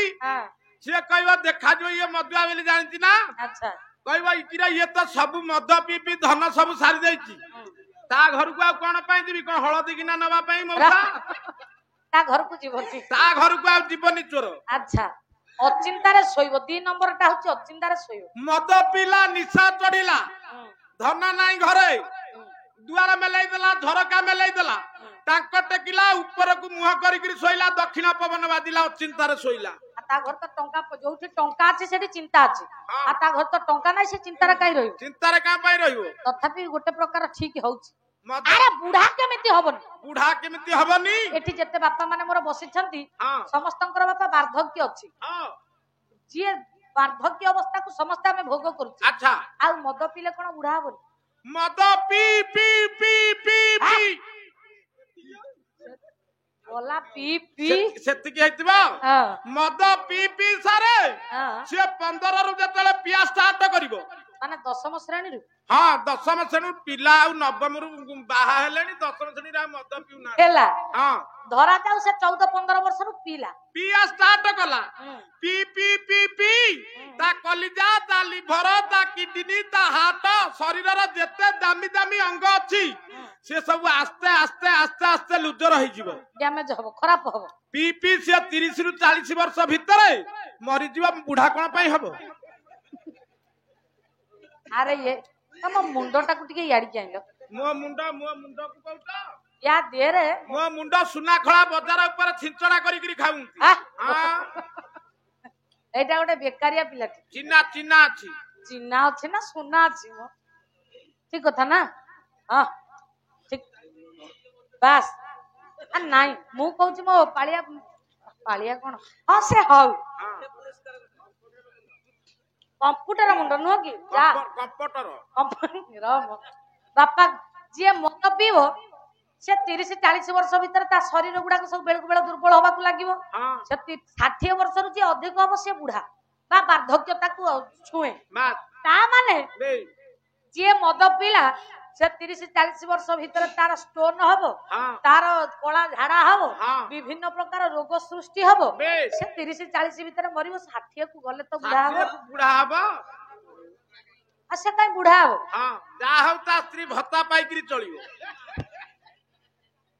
ସିଏ କହିବ ଦେଖାଯିବ ଇଏ ମଦୁଆ ବୋଲି ଜାଣିଛି ନା। ଆଚ୍ଛା କହିବ ଇକିରା ଇଏ ତ ସବୁ ମଦ ପିଇ ପିଇ ଧନ ସବୁ ସାରି ଦେଇଛି ତା ଘରକୁ ଆଉ କଣ ପାଇଁ ଯିବି କଣ ହଳଦୀ କିନା ନବା ପାଇଁ ମଉସା ତା ଘରକୁ ଯିବନି। ତା ଘରକୁ ଆଉ ଯିବନି ଚୋର। ଆଚ୍ଛା ଅଚିନ୍ତାରେ ଶୋଇବ। 2 ନମ୍ବରଟା ହଉଛି ଅଚିନ୍ତାରେ ଶୋଇବ। ମଦ ପିଇଲା ନିଶା ଚଢିଲା ଧନ ନାହିଁ ଘରେ ଦୁଆର ମେଲେଇ ଦେଲା ଝରକା ମେଲେଇ ଦେଲା ତାଙ୍କ ଟେକିଲା ଉପରକୁ ମୁହଁ କରିକିରି ଶୋଇଲା ଦକ୍ଷିଣ ପବନ ବାଜିଲା ଅଚିନ୍ତାରେ ଶୋଇଲା। ତା ଘର ତ ଟଙ୍କା ଯୋଉଠି ଟଙ୍କା ଅଛି ସେଠି ଚିନ୍ତା ଅଛି ଆଉ ତା ଘର ତ ଟଙ୍କା ନାହିଁ ସେ ଚିନ୍ତାରେ କାଇଁ ରହିବ? ଚିନ୍ତାରେ କାଁ ପାଇଁ ରହିବ? ତଥାପି ଗୋଟେ ପ୍ରକାର ଠିକ ହଉଛି। ଆରେ ବୁଢା କେମିତି ହବନି? ବୁଢା କେମିତି ହବନି? ଏଠି ଯେତେ ବାପା ମାନେ ମୋର ବସିଛନ୍ତି ସମସ୍ତଙ୍କର ବାପା ବାର୍ଦ୍ଧକ୍ୟ ଅଛି। ଯିଏ ବାର୍ଦ୍ଧକ୍ୟ ଅବସ୍ଥାକୁ ସମସ୍ତେ ଆମେ ଭୋଗ କରୁଛୁ। ଆଚ୍ଛା ଆଉ ମଦ ପିଇଲେ କଣ ବୁଢା ହବନି? ମଦ P P P P P ଗଲା ପି ପି ସେତିକି ହେଇଥିବ। ମଦ ପି ପି ସାରେ ସିଏ 15ରୁ ଯେତେବେଳେ ପିଆ ଷ୍ଟାର୍ଟ କରିବ ମାନେ 10ମ ଶ୍ରେଣୀରୁ 10ମ ଶ୍ରେଣୀ ପିଲା ଆଉ 9ମରୁ ବାହା ହେଲେଣି 10ମ ଶ୍ରେଣୀରେ ଆଉ ମଦ ପିଉନାହାନ୍ତି ହେଲା। ଧରା ଯାଉ ସେ 14-15 ବର୍ଷରୁ ପିଇଲା ପିଆ ଷ୍ଟାର୍ଟ କଲା ପି ପି ପି ପି ତା କଲିଜା ତା ଲିଭର ତା କିଡନୀ ତା ହାର୍ଟ ଶରୀରର ଯେତେ ଦାମୀ ଦାମୀ ଅଙ୍ଗ ଅଛି ସେ ସବୁ ଆସ୍ତେ ଆସ୍ତେ ଆସ୍ତେ ଆସ୍ତେ ଲୁଜର ହେଇଯିବ ଡ୍ୟାମେଜ ହବ ଖରାପ ହବ। ପି ପି ସେ 30ରୁ 40 ବର୍ଷ ଭିତରେ ମରିଯିବ। ବୁଢା କଣ ପାଇଁ ହବ? ଆରେ ଏ ତମ ମୁଣ୍ଡଟାକୁ ଟିକେ ଇଆଡିକି ଆଣିଲ। ମୋ ମୁଣ୍ଡକୁ କହୁଛ? ୟା ଦେହରେ ମୋ ମୁଣ୍ଡ ସୁନାଖଳା ବଜାର ଉପରେ ଛିଞ୍ଚଡା କରିକିରି ଖାଉ। ଏଇଟା ଗୋଟେ ବେକାରିଆ ପିଲାଟି। ଚିହ୍ନା ଚିହ୍ନା ଅଛି। ଚିହ୍ନା ଅଛି ନା ସୁନା ଅଛି ମ? ଠିକ କଥା ନା? ହଁ ଠିକ ବାସ୍। ନାଇଁ ମୁଁ କହୁଛି ମୋ ପାଳିଆ ପାଳିଆ କଣ ହଁ ସେ ହଉ ହଁ କମ୍ପ୍ୟୁଟର ମୁଣ୍ଡ ନୁହଁ କି ଯା କମ୍ପଟର ବାପା ଯିଏ ମଦ ପିଇବ ସେ 30-40 ବର୍ଷ ଭିତରେ ତା ଶରୀର ଗୁଡାକ ସବୁ ବେଳକୁ ବେଳ ଦୁର୍ବଳ ହବାକୁ ଲାଗିବ। ହଁ ସେ 60 ବର୍ଷରୁ ଯିଏ ଅଧିକ ହବ ସେ ବୁଢା ବା ବାର୍ଦ୍ଧକ୍ୟ ତାକୁ ଛୁଏଁ। ତା ମାନେ ବେ ଯିଏ ମଦ ପିଇଲା ସେ 30-40 ବର୍ଷ ଭିତରେ ତାର ଷ୍ଟୋନ ହବ, ହଁ ତାର କଳା ଝାଡା ହବ, ହଁ ବିଭିନ୍ନ ପ୍ରକାର ରୋଗ ସୃଷ୍ଟି ହବ। ବେ ସେ 30-40 ଭିତରେ ମରିବ, 60 କୁ ଗଲେ ତ ବୁଢା ହବ। ବୁଢା ହବ। ଆଉ ସେ କାଇଁ ବୁଢା ହବ? ହଁ ଯାହା ହଉ ତା ସ୍ତ୍ରୀ ଭତ୍ତା ପାଇକିରି ଚଳିବ।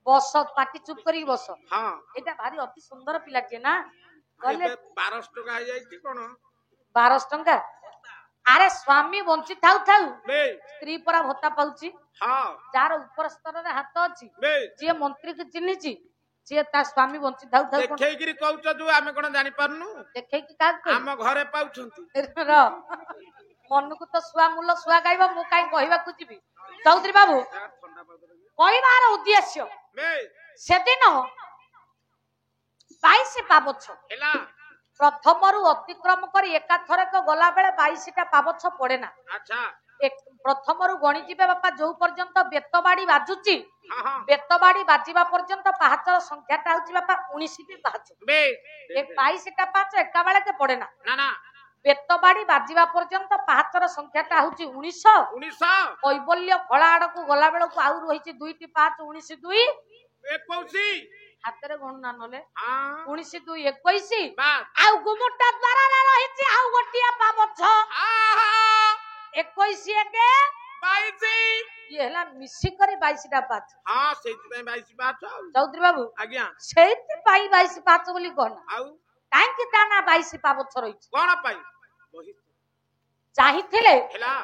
ବସ ପାଟି ଚୁପ କରିକି ବସ। ହଁ ଏଇଟା ଭାରି ଅତି ସୁନ୍ଦର ପିଲାଟିଏ ନା। ଏବେ କହିଲେ 1200 ଟଙ୍କା ହେଇଯାଇଛି କଣ 1200 ଟଙ୍କା। ଆରେ ସ୍ୱାମୀ ବଞ୍ଚି ଥାଉ ଥାଉ ବେ ସ୍ତ୍ରୀ ପରା ଭତ୍ତା ପାଉଛି। ହଁ ଯାହାର ଉପର ସ୍ତରରେ ହାତ ଅଛି, ବେ ଯିଏ ମନ୍ତ୍ରୀକୁ ଚିହ୍ନିଛି, ସିଏ ତା ସ୍ୱାମୀ ବଞ୍ଚି ଥାଉ ଥାଉ କଣ ଦେଖେଇକିରି କହୁଛ ଯୋଉ ଆମେ କଣ ଜାଣିପାରୁନୁ? ଦେଖେଇକି କାହାକୁ ଆମ ଘରେ ପାଉଛନ୍ତି। ର ମନକୁ ତ ଶୁଆ ମୂଲ ଶୁଆ ଗାଇବ, ମୁଁ କାହିଁ କହିବାକୁ ଯିବି। ଚୌଧୁରୀ ବାବୁ କହିବାର ଉଦ୍ଦେଶ୍ୟ ବେ ସେଦିନ 22 ପାବଛ ହେଲା ପ୍ରଥମରୁ ଅତିକ୍ରମ କରି ଏକାଥରକ ଗଲା ବେଳେ 22ଟା ପାବଛ ପଡେ ନା। ଆଚ୍ଛା ପ୍ରଥମରୁ ଗଣିଯିବେ ବାପା, ଯୋଉ ପର୍ଯ୍ୟନ୍ତ ବେତବାଡି ବାଜୁଛି, ହଁ ହଁ ବେତବାଡି ବାଜିବା ପର୍ଯ୍ୟନ୍ତ ପାହାଚର ସଂଖ୍ୟାଟା ହଉଛି ବାପା 19ଟି ପାହାଚ। ବେ ଏ 22ଟା ପାହାଚ ଏକା ବେଳକେ ପଡେ ନା। ନା ନା ବେତବାଡି ବାଜିବା ପର୍ଯ୍ୟନ୍ତ ପାହାଚର ସଂଖ୍ୟାଟା ହଉଛି 19। 19 କୈବଲ୍ୟ ଖଳା ଆଡକୁ ଗଲା ବେଳକୁ ଆଉ ରହିଛି 2ଟି ପାହାଚ, 19 2 21 ହାତରେ ଗଣନା ନଲେ ହଁ 19 2 21। ବାସ୍ ଆଉ ଗୁମୁଟା ଦ୍ୱାରରେ ରହିଛି ଆଉ ଗୋଟିଏ ପାବଛ ଆହା 21 ଏକେ 22 ଇଏ ହେଲା ମିଶିକରି 22ଟା ପାହାଚ। ହଁ ସେଇଥିପାଇଁ 22 ପାହାଚ ଆଉ। ଚୌଧୁରୀ ବାବୁ ଆଜ୍ଞା ସେଇଥିପାଇଁ 22 ପାହାଚ ବୋଲି କହନା। ଆଉ କାହିଁକି ତା ନା 22 ପାବଛ ରହିଛି? କଣ ପାଇଁ ବହି ଚାହିଁଥିଲେ ହେଲା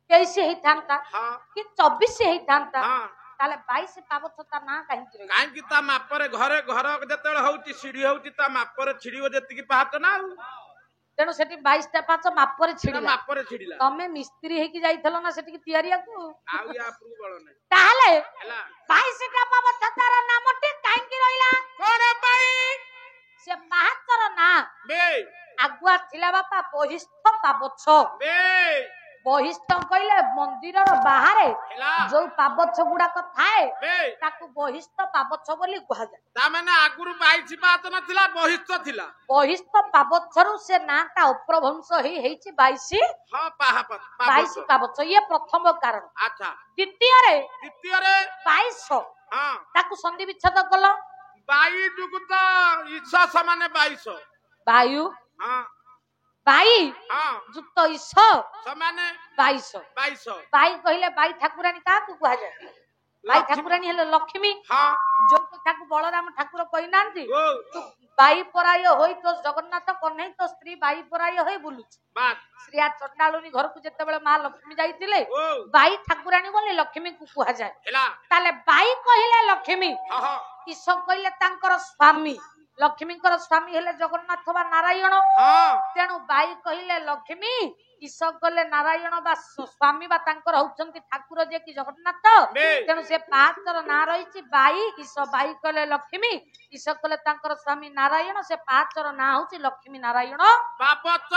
23 ହେଇଥାନ୍ତା ହଁ କି 24 ହେଇଥାନ୍ତା, ହଁ ତାହେଲେ 22 ପାବଛ ତା ନା କାହିଁକି ରହିଛି? କାହିଁକି ତା ମାପରେ ଘରେ ଘର ଯେତେବେଳେ ହଉଛି ସିଢି ହଉଛି ତା ମାପରେ ଛିଡିବ ଯେତିକି ପାହାଚ ନା ଆଉ। ତେଣୁ ସେଠି 22ଟା ପାହାଚ ମାପରେ ସେଟା ଛିଡିଲା। ମାପରେ ଛିଡିଲା। ତମେ ମିସ୍ତ୍ରୀ ହେଇକି ଯାଇଥିଲ ନା ସେଠିକି ତିଆରିବାକୁ। ଆଉ ୟା ଉପରକୁ ବଳ ନାହିଁ ତାହେଲେ ହେଲା 22ଟା ପାବଛ ତାର ନାମଟି କାହିଁକି ରହିଲା? କଣ ପାଇଁ ସେ ପାହାଚର ନାଁ ବେ ଆଗୁଆ ଥିଲା ବାପା ବହିଷ୍ଠ ପାବଛ। ବେ ବହିଷ୍ଠ କହିଲେ ମନ୍ଦିରର ବାହାରେ ହେଲା ଯୋଉ ପାବଛ ଗୁଡାକ ଥାଏ ବେ ତାକୁ ବହିଷ୍ଠ ପାବଛ ବୋଲି କୁହାଯାଏ। ତା ମାନେ ଆଗରୁ 22 ପାହାଚ ନଥିଲା, ବହିଷ୍ଠ ଥିଲା। ବହିଷ୍ଠ ପାବଛରୁ ସେ ନାଁଟା ଅପ୍ରଭଂଶ ହେଇଛି 22 ହଁ 22 ପାବଛ। ଇଏ ପ୍ରଥମ କାରଣ। ଆଚ୍ଛା ଦ୍ୱିତୀୟରେ ଦ୍ୱିତୀୟରେ 22 ହଁ ତାକୁ ସନ୍ଧି ବିଚ୍ଛେଦ କଲ। 22 ଯୁକ୍ତ ଇସ ସମାନେ 22 ବାୟୁ ହଁ ବାଇ ହଁ ଯୁକ୍ତ ଇସ ସମାନେ 22। 22 ବାଇ କହିଲେ ବାଇ ଠାକୁରାଣୀ କାହାକୁ କୁହାଯାଏ? ବାଇ ଠାକୁରାଣୀ ହେଲେ ଲକ୍ଷ୍ମୀ। ହଁ ଯୋଉ କଥାକୁ ବଳରାମ ଠାକୁର କହିନାହାନ୍ତି, ଓ ତୁ ବାଇ ପରାୟ ହୋଇ ତୋ ଜଗନ୍ନାଥ କହ୍ନେଇ ତୋ ସ୍ତ୍ରୀ ବାଇ ପରାୟ ହୋଇ ବୁଲୁଛି। ବାସ୍ ଶ୍ରୀଆ ଚଣ୍ଡାଳୁଣୀ ଘରକୁ ଯେତେବେଳେ ମା ଲକ୍ଷ୍ମୀ ଯାଇଥିଲେ, ଓ ବାଇ ଠାକୁରାଣୀ ବୋଲି ଲକ୍ଷ୍ମୀକୁ କୁହାଯାଏ। ହେଲା ତାହେଲେ ବାଇ କହିଲେ ଲକ୍ଷ୍ମୀ, ହଁ ହଁ ଈଶ କହିଲେ ତାଙ୍କର ସ୍ୱାମୀ। ଲକ୍ଷ୍ମୀଙ୍କର ସ୍ୱାମୀ ହେଲେ ଜଗନ୍ନାଥ ବା ନାରାୟଣ। ହଁ ତେଣୁ ବାଇ କହିଲେ ଲକ୍ଷ୍ମୀ, ଈଶ କହିଲେ ନାରାୟଣ ବା ସ୍ୱାମୀ ବା ତାଙ୍କର ହଉଛନ୍ତି ଠାକୁର ଯେ କି ଜଗନ୍ନାଥ। ବେ ତେଣୁ ସେ ପାହାଚର ନାଁ ରହିଛି ବାଇ ଈଶ। ବାଇ କହିଲେ ଲକ୍ଷ୍ମୀ, ଈଶ କହିଲେ ତାଙ୍କର ସ୍ୱାମୀ ନାରାୟଣ। ସେ ପାହାଚର ନାଁ ହଉଛି ଲକ୍ଷ୍ମୀ ନାରାୟଣ। ପାପଚ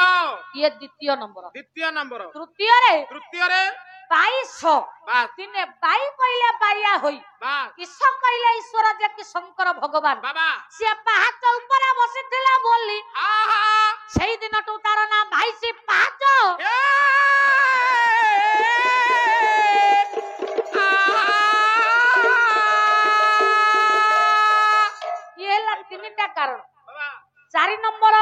ଇଏ ଦ୍ୱିତୀୟ ନମ୍ବର। ଦ୍ୱିତୀୟ ନମ୍ବର। ତୃତୀୟରେ ତୃତୀୟରେ 22 ବାସ୍ ଦିନେ ବାଇ କହିଲେ ବାଇଆ ହୋଇ, ବାସ୍ ଈଶ କହିଲେ ଈଶ୍ୱର ଯେ କି ଶଙ୍କର ଭଗବାନ। ବାବା ସିଏ ପାହାଚ ଉପରେ ବସିଥିଲା ବୋଲି ଆହା ସେଇ ଦିନଠୁ ତାର ନାଁ 22 ପାହାଚ। ଏ ଆହା ଇଏ ହେଲା 3ଟା କାରଣ। ବାବା 4 ନମ୍ବର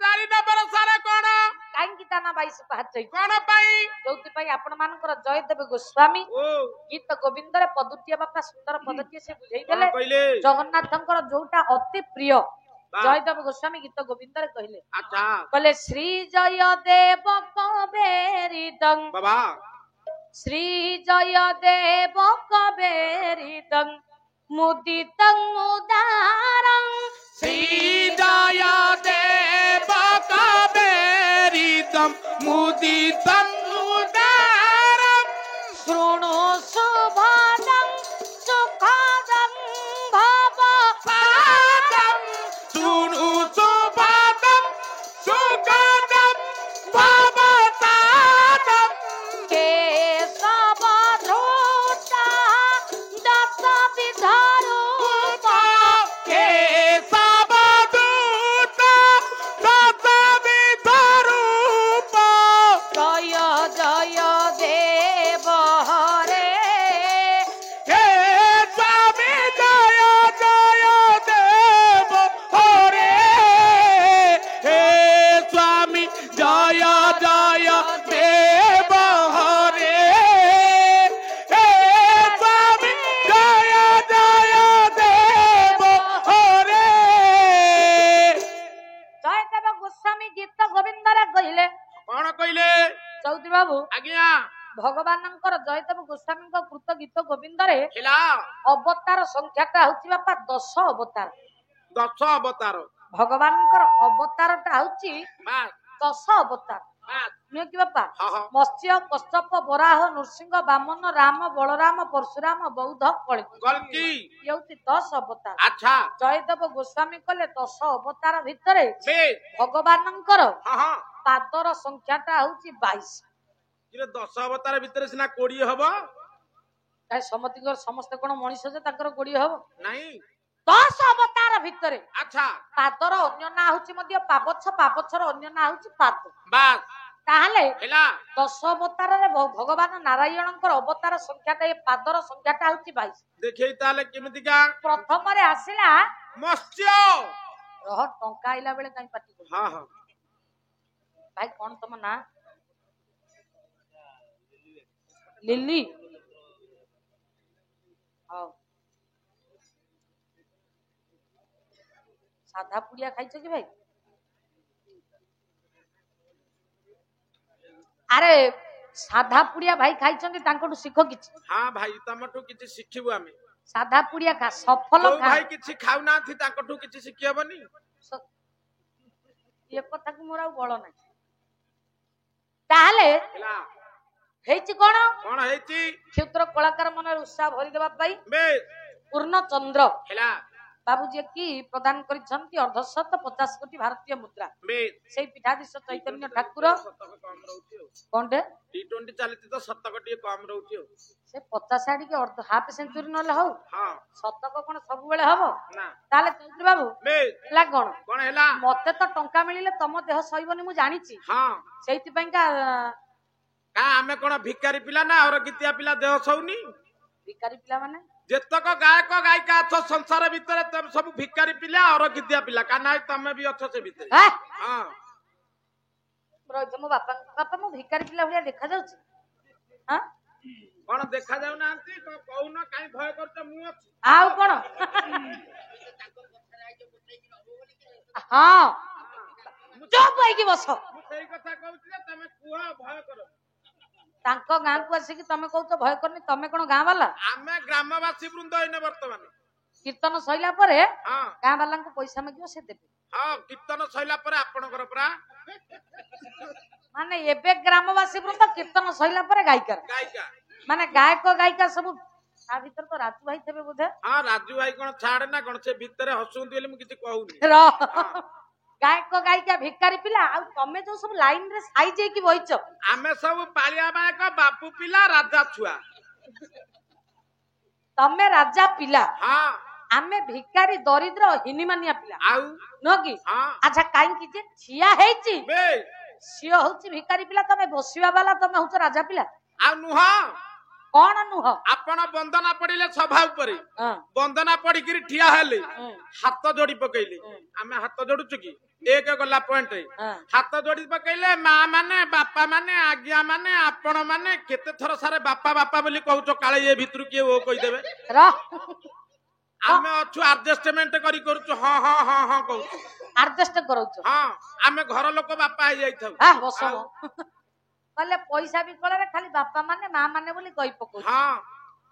4 ନମ୍ବର ସାରା କଣ କାହିଁକି ତା ନାଁ 22 ପାହାଚ ହେଇଛି? କଣ ପାଇଁ ଯୋଉଥିପାଇଁ ଆପଣ ମାନଙ୍କର ଜୟଦେବ ଗୋସ୍ୱାମୀ ଓ ଗୀତ ଗୋବିନ୍ଦରେ ପଦୁଟିଏ ବାପା ସୁନ୍ଦର ପଦଟିଏ ସେ ବୁଝେଇ କଣ ଦେଲେ। କହିଲେ ଜଗନ୍ନାଥଙ୍କର ଯୋଉଟା ଅତି ପ୍ରିୟ, ବାସ୍। ଜୟଦେବ ଗୋସ୍ୱାମୀ ଗୀତ ଗୋବିନ୍ଦରେ କହିଲେ, ଆଚ୍ଛା କହିଲେ ଶ୍ରୀ ଜୟ ଦେବ କବେରିଦଂ, ବାବା ଶ୍ରୀ ଜୟ ଦେବ କବେରିଦଂ, ମୁଦିତଂ ମୁଦାରଂ, ଶ୍ରୀଜୟ ଦେବ କବେରିଦಂ ମୁଦିତಂ ମୁଦାରಂ ଶୃଣୁ ଶୁଭଦଂ ସୁଖଦଂ ଭବ ପାଦಂ ଭଗବାନଙ୍କର ଜୟଦେବ ଗୋସ୍ୱାମୀଙ୍କ କୃତ ଗୀତ ଗୋବିନ୍ଦରେ ହେଲା ଅବତାର ସଂଖ୍ୟାଟା ହଉଛି ବାପା 10 ଅବତାର। 10 ଅବତାର ଭଗବାନଙ୍କର ଅବତାରଟା ହଉଛି ବାସ୍ 10 ଅବତାର ବାସ୍ ନୁହେଁ କି ବାପା? ହଁ ହଁ ମତ୍ସ୍ୟ, କଶ୍ୟପ, ବରାହ, ନୃସିଂହ, ବାମନ, ରାମ, ବଳରାମ, ପରଶୁରାମ, ବୌଦ୍ଧ, କଳ୍କି କଲ୍କି ଇଏ ହଉଛି 10 ଅବତାର। ଆଚ୍ଛା ଜୟଦେବ ଗୋସ୍ୱାମୀ କଲେ 10 ଅବତାର ଭିତରେ ବେଶ ଭଗବାନଙ୍କର ହଁ ହଁ ପାଦର ସଂଖ୍ୟାଟା ହଉଛି 22। ଇରେ 10 ଅବତାର ଭିତରେ ସିନା 20 ହବ କାହିଁ ସମସ୍ତେ କଣ ମଣିଷ ଯେ ତାଙ୍କର ଗୋଡି ହବ? ନାଇଁ 10 ଅବତାର ଭିତରେ ଆଚ୍ଛା ପାଦର ଅନ୍ୟ ନାଁ ହଉଛି ମଧ୍ୟ ପାବଚ୍ଛ, ପାବଚ୍ଛର ଅନ୍ୟ ନାଁ ହଉଛି ପାଦ। ବାସ୍ ତାହେଲେ ହେଲା 10 ଅବତାରରେ ଭଗବାନ ନାରାୟଣଙ୍କର ଅବତାର ସଂଖ୍ୟାଟା ଏ ପାଦର ସଂଖ୍ୟାଟା ହଉଛି 22। ଦେଖେଇ ତାହେଲେ କେମିତିକା ପ୍ରଥମରେ ଆସିଲା ମତ୍ସ୍ୟ ରହ ଟଙ୍କା ଆଇଲା ବେଳେ କାହିଁ ପାଟି କରୁଛ? ହଁ ହଁ ଭାଇ କଣ ତମ ନାଁ? লিলি। ହଉ ସାଧା ପୁଡିଆ ଖାଇଛ କି ଭାଇ? ଆରେ ସାଧା ପୁଡିଆ ଭାଇ ଖାଇଛନ୍ତି ତାଙ୍କଠୁ ଶିଖ କିଛି। ହଁ ଭାଇ ତମଠୁ କିଛି ଶିଖିବୁ ଆମେ। ସାଧା ପୁଡିଆ ଖା ସଫଲ ଯୋଉ ଖା। ଭାଇ କିଛି ଖାଉନାହାନ୍ତି ତାଙ୍କଠୁ କିଛି ଶିଖି ହବନି। ଏ କଥାକୁ ମୋର ଆଉ ବଳ ନାହିଁ। ତାହେଲେ ହେଲା ହେଇଛି କଣ? କଣ ହେଇଛି? କ୍ଷୁଦ୍ର କଳାକାର ମନରେ ଉତ୍ସାହ ଭରିଦେବା ପାଇଁ ବେଶ ପୂର୍ଣ୍ଣ ଚନ୍ଦ୍ର ହେଲା ବାବୁଜୀ କି ପ୍ରଦାନ କରିଛନ୍ତି 150 କୋଟି ଭାରତୀୟ ମୁଦ୍ରା। ବେଶ ସେଇ ପୀଠାଧୀଶ ଚୈତନ୍ୟ ଠାକୁର କଣଟେ T20 ଚାଲିଛି ତ ଶତକ ଟିକେ କମ ରହୁଛି ଆଉ। ସେ 50 ଆଡିକି ହାଫ ସେଞ୍ଚୁରୀ ନହେଲେ ହଉ ହଁ ଶତକ କଣ ସବୁବେଳେ ହବ? ନା ତାହେଲେ ଚୌଧୁରୀ ବାବୁ ବେଶ ହେଲା କଣ? କଣ ହେଲା? ମତେ ତ ଟଙ୍କା ମିଳିଲେ ତମ ଦେହ ସହିବନି ମୁଁ ଜାଣିଛି। ହଁ ସେଇଥିପାଇଁକା କା ଆମେ କଣ ଭିକାରୀ ପିଲା ନା ଅରଗିତିଆ ପିଲା ଦେହ ସଉନି? ଭିକାରୀ ପିଲାମାନେ ଯେତକ ଗାୟକ ଗାୟିକା ଅଛ ସଂସାର ଭିତରେ ତମେ ସବୁ ଭିକାରୀ ପିଲା ଅରଗିତିଆ ପିଲା କାନା ତମେ ବି ଅଛ ସେ ଭିତରେ। ହଁ ମୋ ବାପା ମୁଁ ଭିକାରୀ ପିଲା ଭଳିଆ ଦେଖାଯାଉଛି? କଣ ଦେଖା ଯାଉନାହାନ୍ତି? କଣ କହୁନ କାଇଁ ଭୟ କରୁଛ? ମୁଁ ଅଛି ଆଉ କଣ? ହଁ ଚୁପ ହେଇକି ବସ। ମୁଁ ସେଇ କଥା କହୁଛି ଯେ ତମେ କୁହ ଭୟ କର। ତାଙ୍କ ଗାଁକୁ ଆସିକି ତମେ କହୁଛ ଭୟ କରନି? ତମେ କଣ ଗାଁ ବାଲା? ଆମେ ଗ୍ରାମବାସୀ ବୃନ୍ଦ ଏଇନେ ବର୍ତ୍ତମାନ କୀର୍ତ୍ତନ ସଇଲା ପରେ ହଁ ଗାଁ ବାଲାଙ୍କୁ ପଇସା ମାଗିବ ସେ ଦେବେ। ହଁ କୀର୍ତ୍ତନ ସଇଲା ପରେ ଆପଣଙ୍କର ପରା ମାନେ ଏବେ ଗ୍ରାମବାସୀ ବୃନ୍ଦ, କୀର୍ତ୍ତନ ସଇଲା ପରେ ଗାୟିକା ଗାୟିକା ମାନେ ଗାୟକ ଗାୟିକା ସବୁ। ତା ଭିତରେ ତ ରାଜୁ ଭାଇ ଥିବେ ବୋଧେ? ହଁ ରାଜୁ ଭାଇ କଣ ଛାଡେ ନା କଣ? ସେ ଭିତରେ ହସୁନ୍ତି ବୋଲି ମୁଁ କିଛି କହୁନି। ଗାୟକ ଗାୟିକା ଭିକାରୀ ପିଲା ଆଉ ତମେ ଯୋଉ ସବୁ ଲାଇନ ରେ ସାଇଜ ହେଇକି ବଇଛ ଆମେ ସବୁ ପାଳିଆ ବାୟକ ବାବୁ ପିଲା ରାଜା ଛୁଆ। ତମେ ରାଜା ପିଲା ହଁ ଆମେ ଭିକାରୀ ଦରିଦ୍ର ହିନିମାନିଆ ପିଲା ଆଉ ନୁହ କି? ହଁ ଆଚ୍ଛା କାହିଁକି ଯେ ଠିଆ ହେଇଛି ବେଶ ସିଏ ହଉଛି ଭିକାରୀ ପିଲା, ତମେ ବସିବା ବାଲା ତମେ ହଉଛ ରାଜା ପିଲା। ଆଉ ନୁହଁ କଣ ନୁହଁ? ଆପଣ ବନ୍ଦନା ପଡିଲେ ସଭା ଉପରେ ବନ୍ଦନା ପଡିକିରି ଠିଆ ହେଲେ ହାତ ଯୋଡି ପକେଇଲେ ଆମେ ହାତ ଯୋଡୁଛୁ କି? ଏକ ଗଲା ପଏଣ୍ଟ ହାତ ଯୋଡି ପକେଇଲେ ମା ମାନେ ବାପା ମାନେ ଆଜ୍ଞା ମାନେ ଆପଣ ମାନେ କେତେ ଥର ସାରେ ବାପା ବାପା ବୋଲି କହୁଛ? କାଳେ ଏ ଭିତରୁ କିଏ ଓ କହିଦେବେ? ଆମେ ଅଛୁ ଆଡଜଷ୍ଟମେଣ୍ଟ କରି କରୁଛୁ। ହଁ ହଁ ହଁ ହଁ କହୁଛୁ ଆଡଜଷ୍ଟ କରୁଛୁ। ହଁ ଆମେ ଘର ଲୋକ ବାପା ହେଇଯାଇଥାଉ। କହିଲେ ପଇସା ବି କଳରେ ଖାଲି ବାପା ମାନେ ମା ମାନେ ବୋଲି କହି ପକଉଛୁ। ହଁ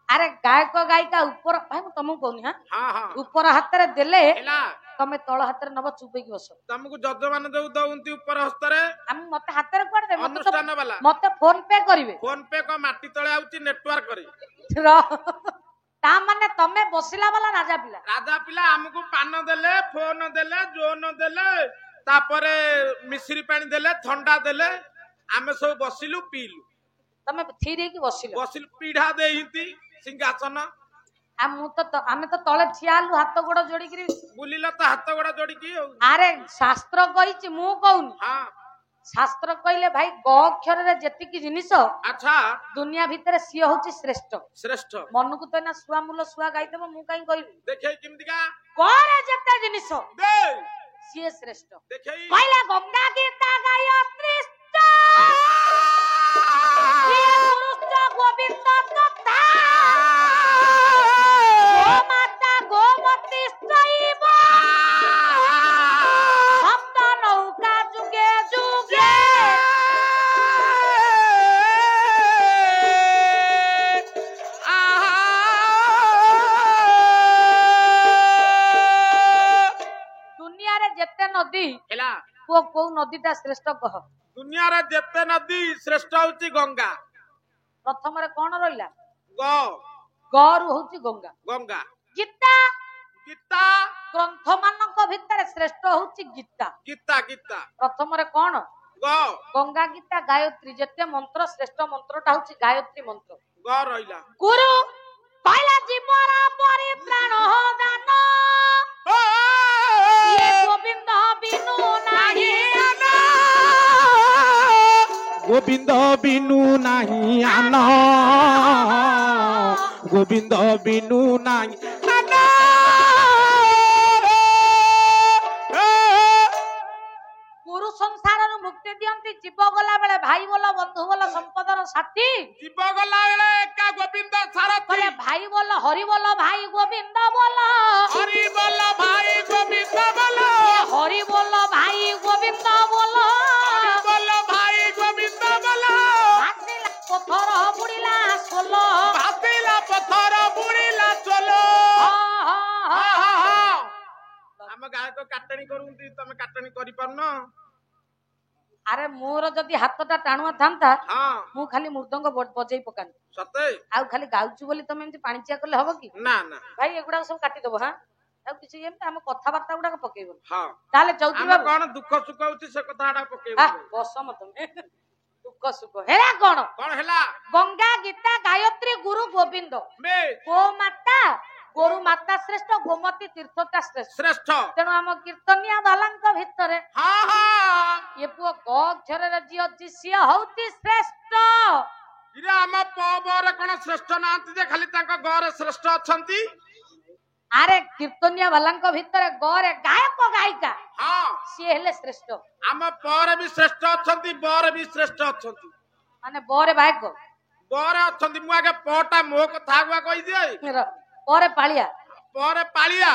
ଆରେ ଗାୟକ ଗାୟିକା ଉପର ଭାଇ ମୁଁ ତମକୁ କହୁନି ହଁ ହଁ ଉପର ହାତରେ ଦେଲେ ହେଲା ତମେ ତଳ ହାତରେ ନବ ଚୁପେଇକି ବସ। ତମକୁ ଯଜମାନ ଯୋଉ ଦଉନ୍ତି ଉପର ହସ୍ତରେ ମତେ ହାତରେ କୁଆଡେ ଦେବେ? ଅନୁଷ୍ଠାନ ବାଲା ମତେ ଫୋନ ପେ କରିବେ। ଫୋନ ପେ କଣ ମାଟି ତଳେ ଆଉଛି ନେଟୱାର୍କ ରେ? ତା ମାନେ ତମେ ବସିଲା ବାଲା ରାଜା ପିଲା। ରାଜା ପିଲା ଆମକୁ ପାନ ଦେଲେ, ଫୋନ ଦେଲେ, ଜୋନ ଦେଲେ, ତାପରେ ମିଶ୍ରି ପାଣି ଦେଲେ, ଥଣ୍ଡା ଦେଲେ, ଆମେ ସବୁ ବସିଲୁ ପିଇଲୁ। ତମେ ଥିର ହେଇକି ବସିଲୁ ପିଢା ଦେଇନ୍ତି ସିଂହାସନ। ଆମେ ତ ତଳେ ଠିଆ ହେଲୁ ହାତ ଗୋଡ ଯୋଡିକିରି ବୁଲିଲ ତ ହାତ ଗୋଡ ଯୋଡିକି ଆଉ। ଆରେ ଶାସ୍ତ୍ର କହିଛି ମୁଁ କହୁନି। ହଁ ଶାସ୍ତ୍ର କହିଲେ ଭାଇ ଗ ଅକ୍ଷରରେ ଯେତିକି ଜିନିଷ ଆଚ୍ଛା ଦୁନିଆ ଭିତରେ ସିଏ ହଉଛି ଶ୍ରେଷ୍ଠ। ଶ୍ରେଷ୍ଠ ମନକୁ ତ ନା ଶୁଆ ମୂଲ ଶୁଆ ଗାଇଦେବ, ମୁଁ କାହିଁ କହିବି? ଦେଖେଇ କେମିତିକା କରେ ଯେତେ ଜିନିଷ ସିଏ ଶ୍ରେଷ୍ଠ। ଦେଖେଇ କହିଲା ଗଙ୍ଗା ଗୀତା ଗାୟତ୍ରୀ ଗୋବିନ୍ଦ ତଥା ଗୋମାତା ଗୋମତୀ ଶୈବ ସପ୍ତ ନୌକା ଯୁগে ଯୁগে ନଦୀ ହେଲା ପୁଅ କୋଉ ନଦୀଟା ଶ୍ରେଷ୍ଠ କହ? ଦୁନିଆରେ ଯେତେ ନଦୀ ଶ୍ରେଷ୍ଠ ହଉଛି ଗଙ୍ଗା। ପ୍ରଥମରେ କଣ ରହିଲା? ଗ ଗରୁ ହଉଛି ଗଙ୍ଗା। ଗଙ୍ଗା। ଗୀତା ଗୀତା ଗ୍ରନ୍ଥ ମାନଙ୍କ ଭିତରେ ଶ୍ରେଷ୍ଠ ହଉଛି ଗୀତା। ଗୀତା ଗୀତା ପ୍ରଥମରେ କଣ? ଗ ଗଙ୍ଗା ଗୀତା ଗାୟତ୍ରୀ ଯେତେ ମନ୍ତ୍ର ଶ୍ରେଷ୍ଠ ମନ୍ତ୍ରଟା ହଉଛି ଗାୟତ୍ରୀ ମନ୍ତ୍ର। ଗ ରହିଲା ଗୁରୁ କହିଲା ଜୀବନ ପରିତ୍ରାଣ ଦାନ ଇଏ ଗୋବିନ୍ଦ ବିନୁ ନାହିଁ ଆନ। ଗୋବିନ୍ଦ ବିନୁ ନାହିଁ ଆନ ଗୋବିନ୍ଦ ବିନୁ ନାହିଁ ଆନ। ଗୁରୁ ସଂସାରରୁ ମୁକ୍ତି ଦିଅନ୍ତି। ଜୀବ ଗଲା ବେଳେ ଭାଇ ବୋଲ ବନ୍ଧୁ ବୋଲ ସମ୍ପଦର ସାଥୀ। ଜୀବ ଗଲା ବେଳେ ଏକା ଗୋବିନ୍ଦ ସାରଥୀ। ଭାଇ ବୋଲ ହରି ବୋଲ ଭାଇ ଗୋବିନ୍ଦ ବୋଲ ହରି ବୋଲ ଭାଇ ଗୋବିନ୍ଦ ବୋଲ ହରି ବୋଲ ଭାଇ ଗୋବିନ୍ଦ ବୋଲ ହରି ବୋଲ ଭାଇ ଗୋବିନ୍ଦ ବୋଲ। ଭାସିଲା ପଥର ବୁଡ଼ିଲା ସୋଲ ଭାସିଲା ପଥର ବୁଡ଼ିଲା ଚୋଲ। ଆମ ଗାୟକ କାଟଣୀ କରୁନ୍ତି ତମେ କାଟଣୀ କରିପାରୁନ। ଆରେ ମୋର ଯଦି ହାତଟା ଟାଣୁଆ ଥାନ୍ତା ହଁ ମୁଁ ଖାଲି ମୃଦଙ୍ଗ ବଜେଇ ପକାନ୍ତି। ସତେ ଆଉ ଖାଲି ଗାଉଛୁ ବୋଲି ତମେ ଏମିତି ପାଣିଚିଆ କଲେ ହବ କି? ନା ନା ଭାଇ ଏଗୁଡାକ ସବୁ କାଟିଦବ। ହଁ ଆଉ କିଛି ଏମିତି ଆମ କଥାବାର୍ତ୍ତା ଗୁଡାକ ପକେଇବ। ହଁ ତାହେଲେ ଚୌଧୁରୀ ଆମେ ବାବୁ କଣ ଦୁଃଖ ସୁଖ ହଉଛି ସେ କଥାଟା ପକେଇବ। ବସମ ତମେ ଦୁଃଖ ସୁଖ ହେଲା କଣ? କଣ ହେଲା? ଗଙ୍ଗା ଗୀତା ଗାୟତ୍ରୀ ଗୁରୁ ଗୋବିନ୍ଦ ଗୋ ମାତା ଗୋରୁ ମାତା ଶ୍ରେଷ୍ଠ ଗୋମତୀ ତୀର୍ଥଟା ଶ୍ରେଷ୍ଠ। ତେଣୁ ଆମ କୀର୍ତ୍ତନିଆ ବାଲାଙ୍କ ଭିତରେ ହଁ ହଁ ଏ ପୁଅ ଗ ଅକ୍ଷରରେ ଯିଏ ଅଛି ସିଏ ହଉଛି ଶ୍ରେଷ୍ଠ। ଇରେ ଆମ ପବରେ କଣ ଶ୍ରେଷ୍ଠ ନାହାନ୍ତି ଯେ ଖାଲି ତାଙ୍କ ଗରେ ଶ୍ରେଷ୍ଠ ଅଛନ୍ତି? ଆରେ କୀର୍ତ୍ତନିଆ ବାଲାଙ୍କ ଭିତରେ ଗରେ ଗାୟକ ଗାୟିକା ହଁ ସିଏ ହେଲେ ଶ୍ରେଷ୍ଠ। ଆମ ପରେ ବି ଶ୍ରେଷ୍ଠ ଅଛନ୍ତି ବରେ ବି ଶ୍ରେଷ୍ଠ ଅଛନ୍ତି। ମାନେ ବରେ ବାୟକ ବରେ ଅଛନ୍ତି। ମୁଁ ଆଗେ ପଟା ମୋ କଥା ଆଗୁଆ କହିଦିଏ ପରେ ପାଳିଆ ପରେ ପାଳିଆ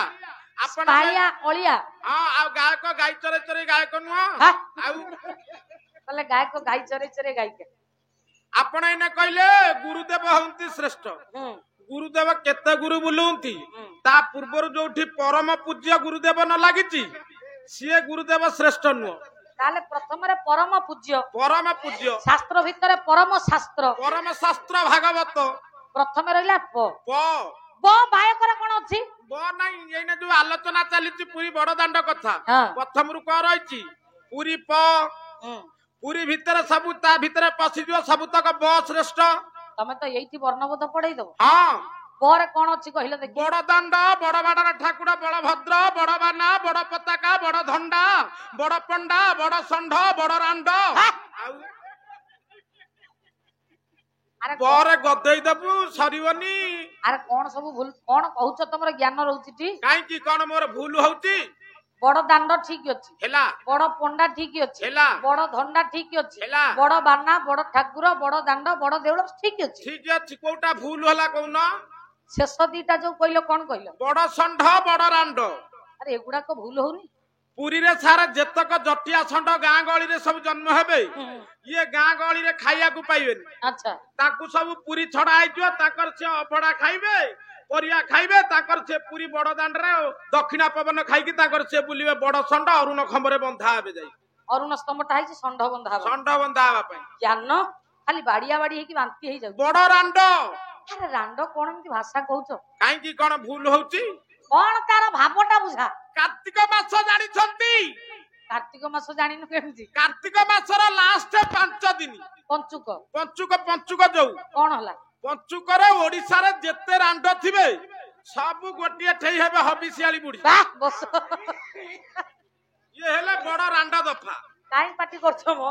ଆପଣ ପାଳିଆ ଅଳିଆ। ହଁ ଆଉ ଗାୟକ ଗାଈ ଚରେ ଚରେ ଗାୟକ ନୁହଁ। ଆଉ କହିଲେ ଗାୟକ ଗାଈ ଚରେ ଚରେ ଗାୟିକା। ଆପଣ ଏଇନା କହିଲେ ଗୁରୁଦେବ ହନ୍ତି ଶ୍ରେଷ୍ଠ। ଗୁରୁଦେବ କେତେ ଗୁରୁ ବୁଲୁନ୍ତି। ତା ପୂର୍ବରୁ ଯୋଉଠି ପରମ ପୂଜ୍ୟ ଗୁରୁଦେବ ନ ଲାଗିଛି ସିଏ ଗୁରୁଦେବ ଶ୍ରେଷ୍ଠ ନୁହଁ। ତାହେଲେ ପ୍ରଥମରେ ପରମ ପୂଜ୍ୟ ଶାସ୍ତ୍ର ଭିତରେ ପରମ ଶାସ୍ତ୍ର ଭାଗବତ ପ୍ରଥମେ ରହିଲା ପ ବ ବାୟକର କଣ ଅଛି? ବ ନାଇଁ ଏଇନା ଯୋଉ ଆଲୋଚନା ଚାଲିଛି ପୁରୀ ବଡ ଦାଣ୍ଡ କଥା ପ୍ରଥମରୁ କଣ ରହିଛି? ପୁରୀ ପ ପୁରୀ ଭିତରେ ସବୁ ତା ଭିତରେ ପଶିଯିବ ସବୁତକ ବ ଶ୍ରେଷ୍ଠ। ତମେ ତ ଏଇଠି ବର୍ଣ୍ଣବୋଧ ପଢେଇ ଦବ। ହଁ ପରେ କଣ ଅଛି କହିଲ ଦେଖି? ବଡ ଦାଣ୍ଡ ବଡ ବାଡର ଠାକୁର ବଳଭଦ୍ର ବଡ ବାନା ବଡ ପତାକା ବଡ ଧଣ୍ଡା ବଡ ପଣ୍ଡା ବଡ ଷଣ୍ଢ ବଡ ରାଣ୍ଡ। ଆଉ ପରେ ଗଦେଇ ଦବୁ ସରିବନି। ଆରେ କଣ ସବୁ ଭୁଲ କଣ କହୁଛ? ତମର ଜ୍ଞାନ ରହୁଛି ଟି? କାହିଁକି କଣ ମୋର ଭୁଲ ହଉଛି? ବଡ ଦାଣ୍ଡ ଠିକ ଅଛି ହେଲା ବଡ ପଣ୍ଡା ଠିକ ଅଛି ହେଲା ବଡ ଧଣ୍ଡା ଠିକ ଅଛି ହେଲା ବଡ ବାନା ବଡ ଠାକୁର ବଡ ଦାଣ୍ଡ ବଡ ଦେଉଳ ଠିକ ଅଛି। ଠିକ ଅଛି କୋଉଟା ଭୁଲ ହେଲା କହୁନ? ଶେଷ ଦିଟା ଯୋଉ କହିଲ କଣ କହିଲ? ବଡ ଷଣ୍ଢ ବଡ ରାଣ୍ଡ। ଆରେ ଏଗୁଡାକ ଭୁଲ ହଉନି? ପୁରୀରେ ସାରା ଯେତକ ଜଟିଆ ଷଣ୍ଢ ଗାଁ ଗହଳିରେ ସବୁ ଜନ୍ମ ହେବେ ଇଏ ଗାଁ ଗହଳିରେ ଖାଇବାକୁ ପାଇବେନି। ଆଚ୍ଛା ତାଙ୍କୁ ସବୁ ପୁରୀ ଛଡା ହେଇଯିବ। ତାଙ୍କର ସେ ଅଭଡା ଖାଇବେ ପରିବା ଖାଇବେ। ତାଙ୍କର ସେ ପୁରୀ ବଡ ଦାଣ୍ଡରେ ଦକ୍ଷିଣା ପବନ ଖାଇକି ତାଙ୍କର ସେ ବୁଲିବେ ବଡ ଷଣ୍ଢ ଅରୁଣ ଖମ୍ବରେ ବନ୍ଧା ହେବେ। ଯାଇ ଅରୁଣ ସ୍ତମ୍ଭଟା ହେଇଛି ଷଣ୍ଢ ବନ୍ଧା ହବା ପାଇଁ ଜ୍ଞାନ ଖାଲି ବାଡିଆ ବାଡି ହେଇକି ବାନ୍ତି ହେଇଯାଉଛି। ବଡ ରାଣ୍ଡ। ଆରେ ରାଣ୍ଡ କଣ ଏମିତି ଭାଷା କହୁଛ? କାହିଁକି କଣ ଭୁଲ ହଉଛି? କଣ ତାର ଭାବଟା ବୁଝା। କାର୍ତ୍ତିକ ମାସ ଜାଣିଛନ୍ତି? କାର୍ତ୍ତିକ ମାସ ଜାଣିନୁ କେମିତି? କାର୍ତ୍ତିକ ମାସର ଲାଷ୍ଟ 5 ଦିନ ପଞ୍ଚୁକ ପଞ୍ଚୁକ ଯୋଉ କଣ ହେଲା? ପଞ୍ଚୁକରେ ଓଡିଶାରେ ଯେତେ ରାଣ୍ଡ ଥିବେ ସବୁ ଗୋଟିଏ ଠେଇ ହେବେ ହବିଶିଆଳି ବୁଢୀ। ଇଏ ହେଲେ ବଡ ରାଣ୍ଡ ଦଫା। କାହିଁ ପାଟି କରୁଛ ମୋ?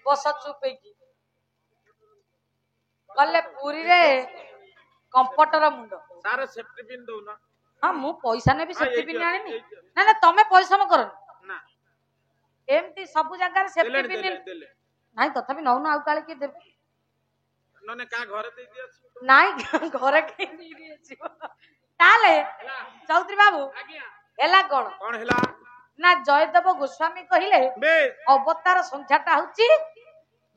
ବସ ଚୁପ ହେଇକି। ଗଲେ ପୁରୀରେ କମ୍ପଟର ମୁଣ୍ଡ ସାରେ ସେଫ୍ଟି ପିନ୍ ଦଉନ। ହଁ ମୁଁ ପଇସା ନେବି ସେଫ୍ଟି ପିନ୍ ଆଣିନି। ନା ନା ତମେ ପରିଶ୍ରମ କରନି। ନା ଏମିତି ସବୁ ଜାଗାରେ ସେଫ୍ଟି ପିନ୍ ନାଇଁ ତଥାପି ନଉନ ଆଉ କାଳେ କିଏ ଦେବେ? ନନେ କା ଘରେ ଦେଇ ଦିଅ। ନାଇଁ ଘରେ କେହି ଦେଇ ଦିଆଯିବ। ତାହେଲେ ଚୌଧୁରୀ ବାବୁ ହେଲା କଣ? କଣ ହେଲା ନା ଜୟଦେବ ଗୋସ୍ୱାମୀ କହିଲେ ଅବତାର ସଂଖ୍ୟାଟା ହଉଛି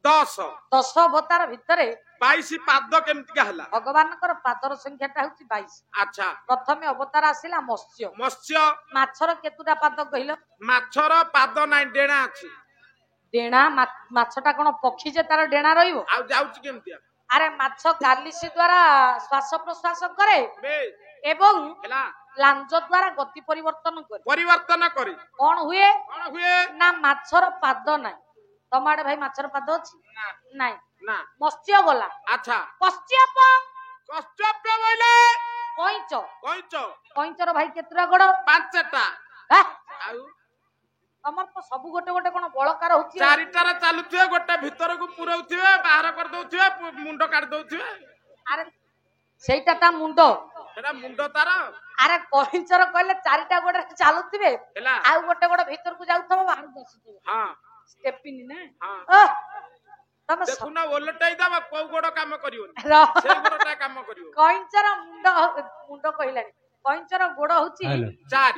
10 10 ଅବତାର ଭିତରେ 22 ପାଦ କେମିତିକା ହେଲା? ଭଗବାନଙ୍କର ପାଦର ସଂଖ୍ୟାଟା ହଉଛି 22। ଆଚ୍ଛା ପ୍ରଥମେ ଅବତାର ଆସିଲା ମତ୍ସ୍ୟ। ମତ୍ସ୍ୟ ମାଛର କେତୁଟା ପାଦ କହିଲ? ମାଛର ପାଦ ନାହିଁ, ଡେଣା ଅଛି। ଡେଣା? ମାଛଟା କଣ ପକ୍ଷୀ ଯେ ତାର ଡେଣା ରହିବ? ଆଉ ଯାଉଛି କେମିତିଆ? ଆରେ ମାଛ ଗାଲିସି ଦ୍ଵାରା ଶ୍ୱାସ ପ୍ରଶ୍ୱାସ କରେ ବେଶ ଏବଂ ହେଲା, ଲାଞ୍ଜ ଦ୍ଵାରା ଗତି ପରିବର୍ତ୍ତନ କରେ। ପରିବର୍ତ୍ତନ କରି କଣ ହୁଏ କଣ ହୁଏ? ନା ମାଛର ପାଦ ନାହିଁ। ତମ ଆଡେ ଭାଇ ମାଛର ପାଦ ଅଛି? ନାଇଁ। ନା। ମତ୍ସ୍ୟ ଗଲା। ଆଚ୍ଛା କଶ୍ୟପ କଶ୍ୟପ ବୋଇଲେ କଇଁଚ। କଇଁଚ କଇଁଚର ଭାଇ କେତେଟା ଗୋଡ? 5ଟା। ହେ? ଆଉ ତମର ତ ସବୁ ଗୋଟେ ଗୋଟେ କଣ ବଳକାର ହଉଛି? 4ଟାରେ ଚାଲୁଥିବେ, ଗୋଟେ ଭିତରକୁ ପୁରଉଥିବେ, ବାହାର କରିଦଉଥିବେ, ମୁଣ୍ଡ କାଢି ଦଉଥିବେ। ଆରେ ସେଇଟା ତା ମୁଣ୍ଡ। ସେଟା ମୁଣ୍ଡ ତାର। ଆରେ କଇଁଚର କହିଲେ 4ଟା ଗୋଡରେ ଚାଲୁଥିବେ, ହେଲା ଆଉ ଗୋଟେ ଗୋଡ ଭିତରକୁ ଯାଉଥିବ, ବାହାରକୁ ଆସୁଥିବ। ହଁ ଷ୍ଟେପିନି ନା? ହଁ ତମେ ଦେଖୁନ, ଓଲଟେଇ ଦବ, କୋଉ ଗୋଡ କାମ କରିବନି, ରହ। ସେଇ ଗୋଡଟା କାମ କରିବ। କଇଁଚର ମୁଣ୍ଡ କହିଲାଣି। କଇଁଚର ଗୋଡ ହଉଛି 4।